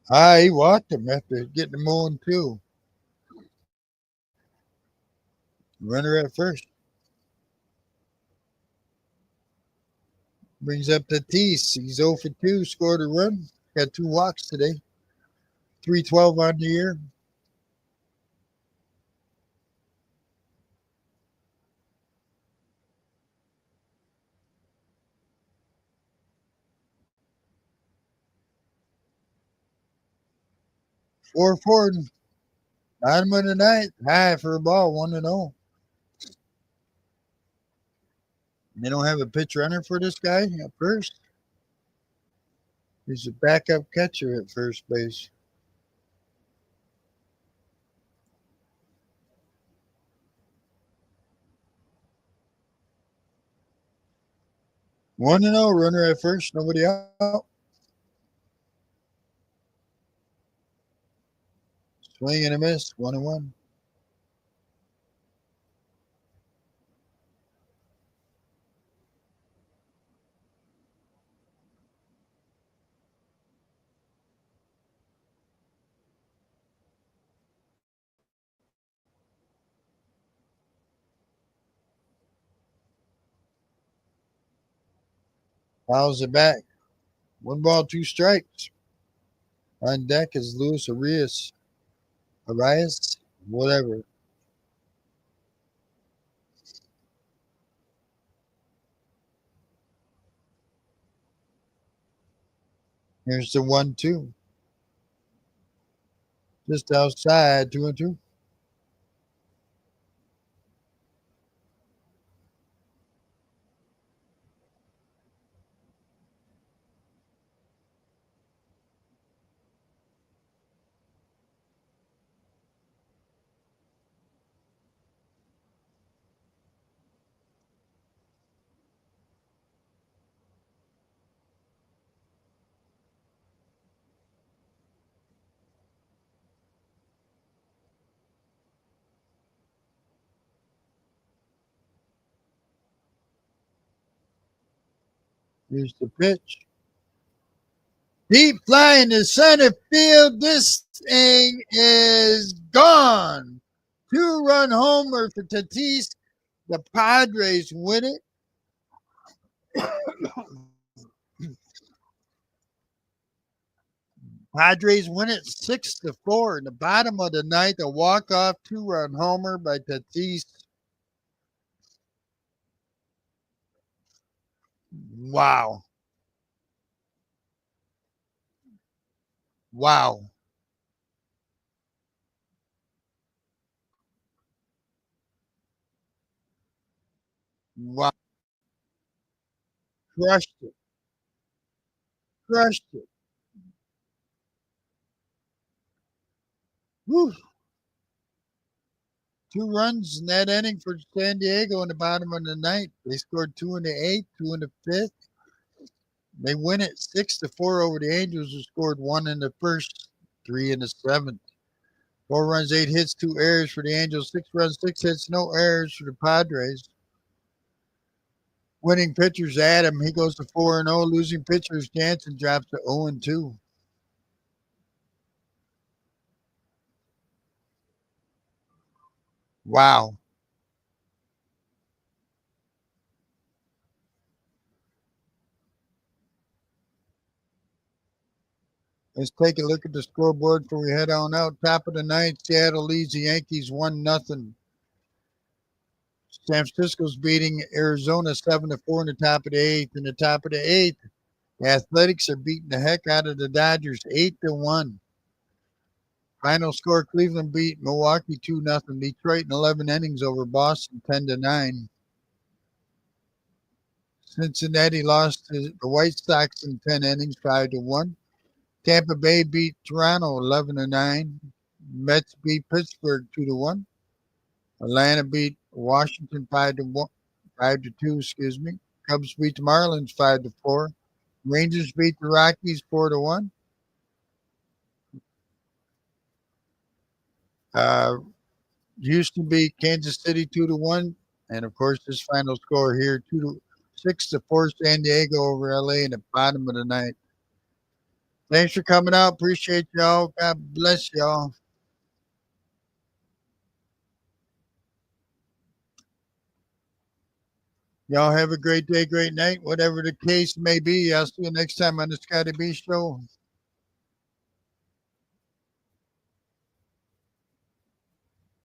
'He walked him after getting him on 2. Runner at first. Brings up the Tatis. He's 0 for 2. Scored a run. Got 2 walks today. 312 on the year. 4-4. Bottom of the ninth. High for a ball. 1-0. They don't have a pitch runner for this guy at first. He's a backup catcher at first base. 1-0. Runner at first. Nobody out. Swing and a miss. 1-1. Fouls it back. 1 ball, 2 strikes. On deck is Luis Arias. Arias? Whatever. Here's the 1-2. Just outside. 2-2. Here's the pitch. Deep fly in the center field. This thing is gone. 2-run homer for Tatis. The Padres win it. Padres win it 6-4 in the bottom of the ninth. A walk-off 2-run homer by Tatis. Wow. Wow. Wow. Crushed it. Crushed it. Woo. 2 runs in that inning for San Diego in the bottom of the ninth. They scored 2 in the eighth, 2 in the fifth. They win it 6-4 over the Angels, who scored 1 in the first, 3 in the seventh. 4 runs, 8 hits, 2 errors for the Angels. 6 runs, 6 hits, no errors for the Padres. Winning pitchers, Adam. He goes to 4-0. Losing pitchers, Jansen drops to 0-2. Wow. Let's take a look at the scoreboard before we head on out. Top of the ninth, Seattle leads the Yankees 1-0. San Francisco's beating Arizona 7-4 in the top of the eighth. In the top of the eighth, the Athletics are beating the heck out of the Dodgers 8-1. Final score: Cleveland beat Milwaukee 2-0. Detroit in 11 innings over Boston 10-9. Cincinnati lost to the White Sox in 10 innings 5-1. Tampa Bay beat Toronto 11-9. Mets beat Pittsburgh 2-1. Atlanta beat Washington 5-1, 5-2. Excuse me. Cubs beat the Marlins 5-4. Rangers beat the Rockies 4-1. Uh, Houston beat Kansas City 2-1. And of course, this final score here 6-4 San Diego over LA in the bottom of the ninth. Thanks for coming out. Appreciate y'all. God bless y'all. Y'all have a great day, great night, whatever the case may be. I'll see you next time on the Scotty B Show.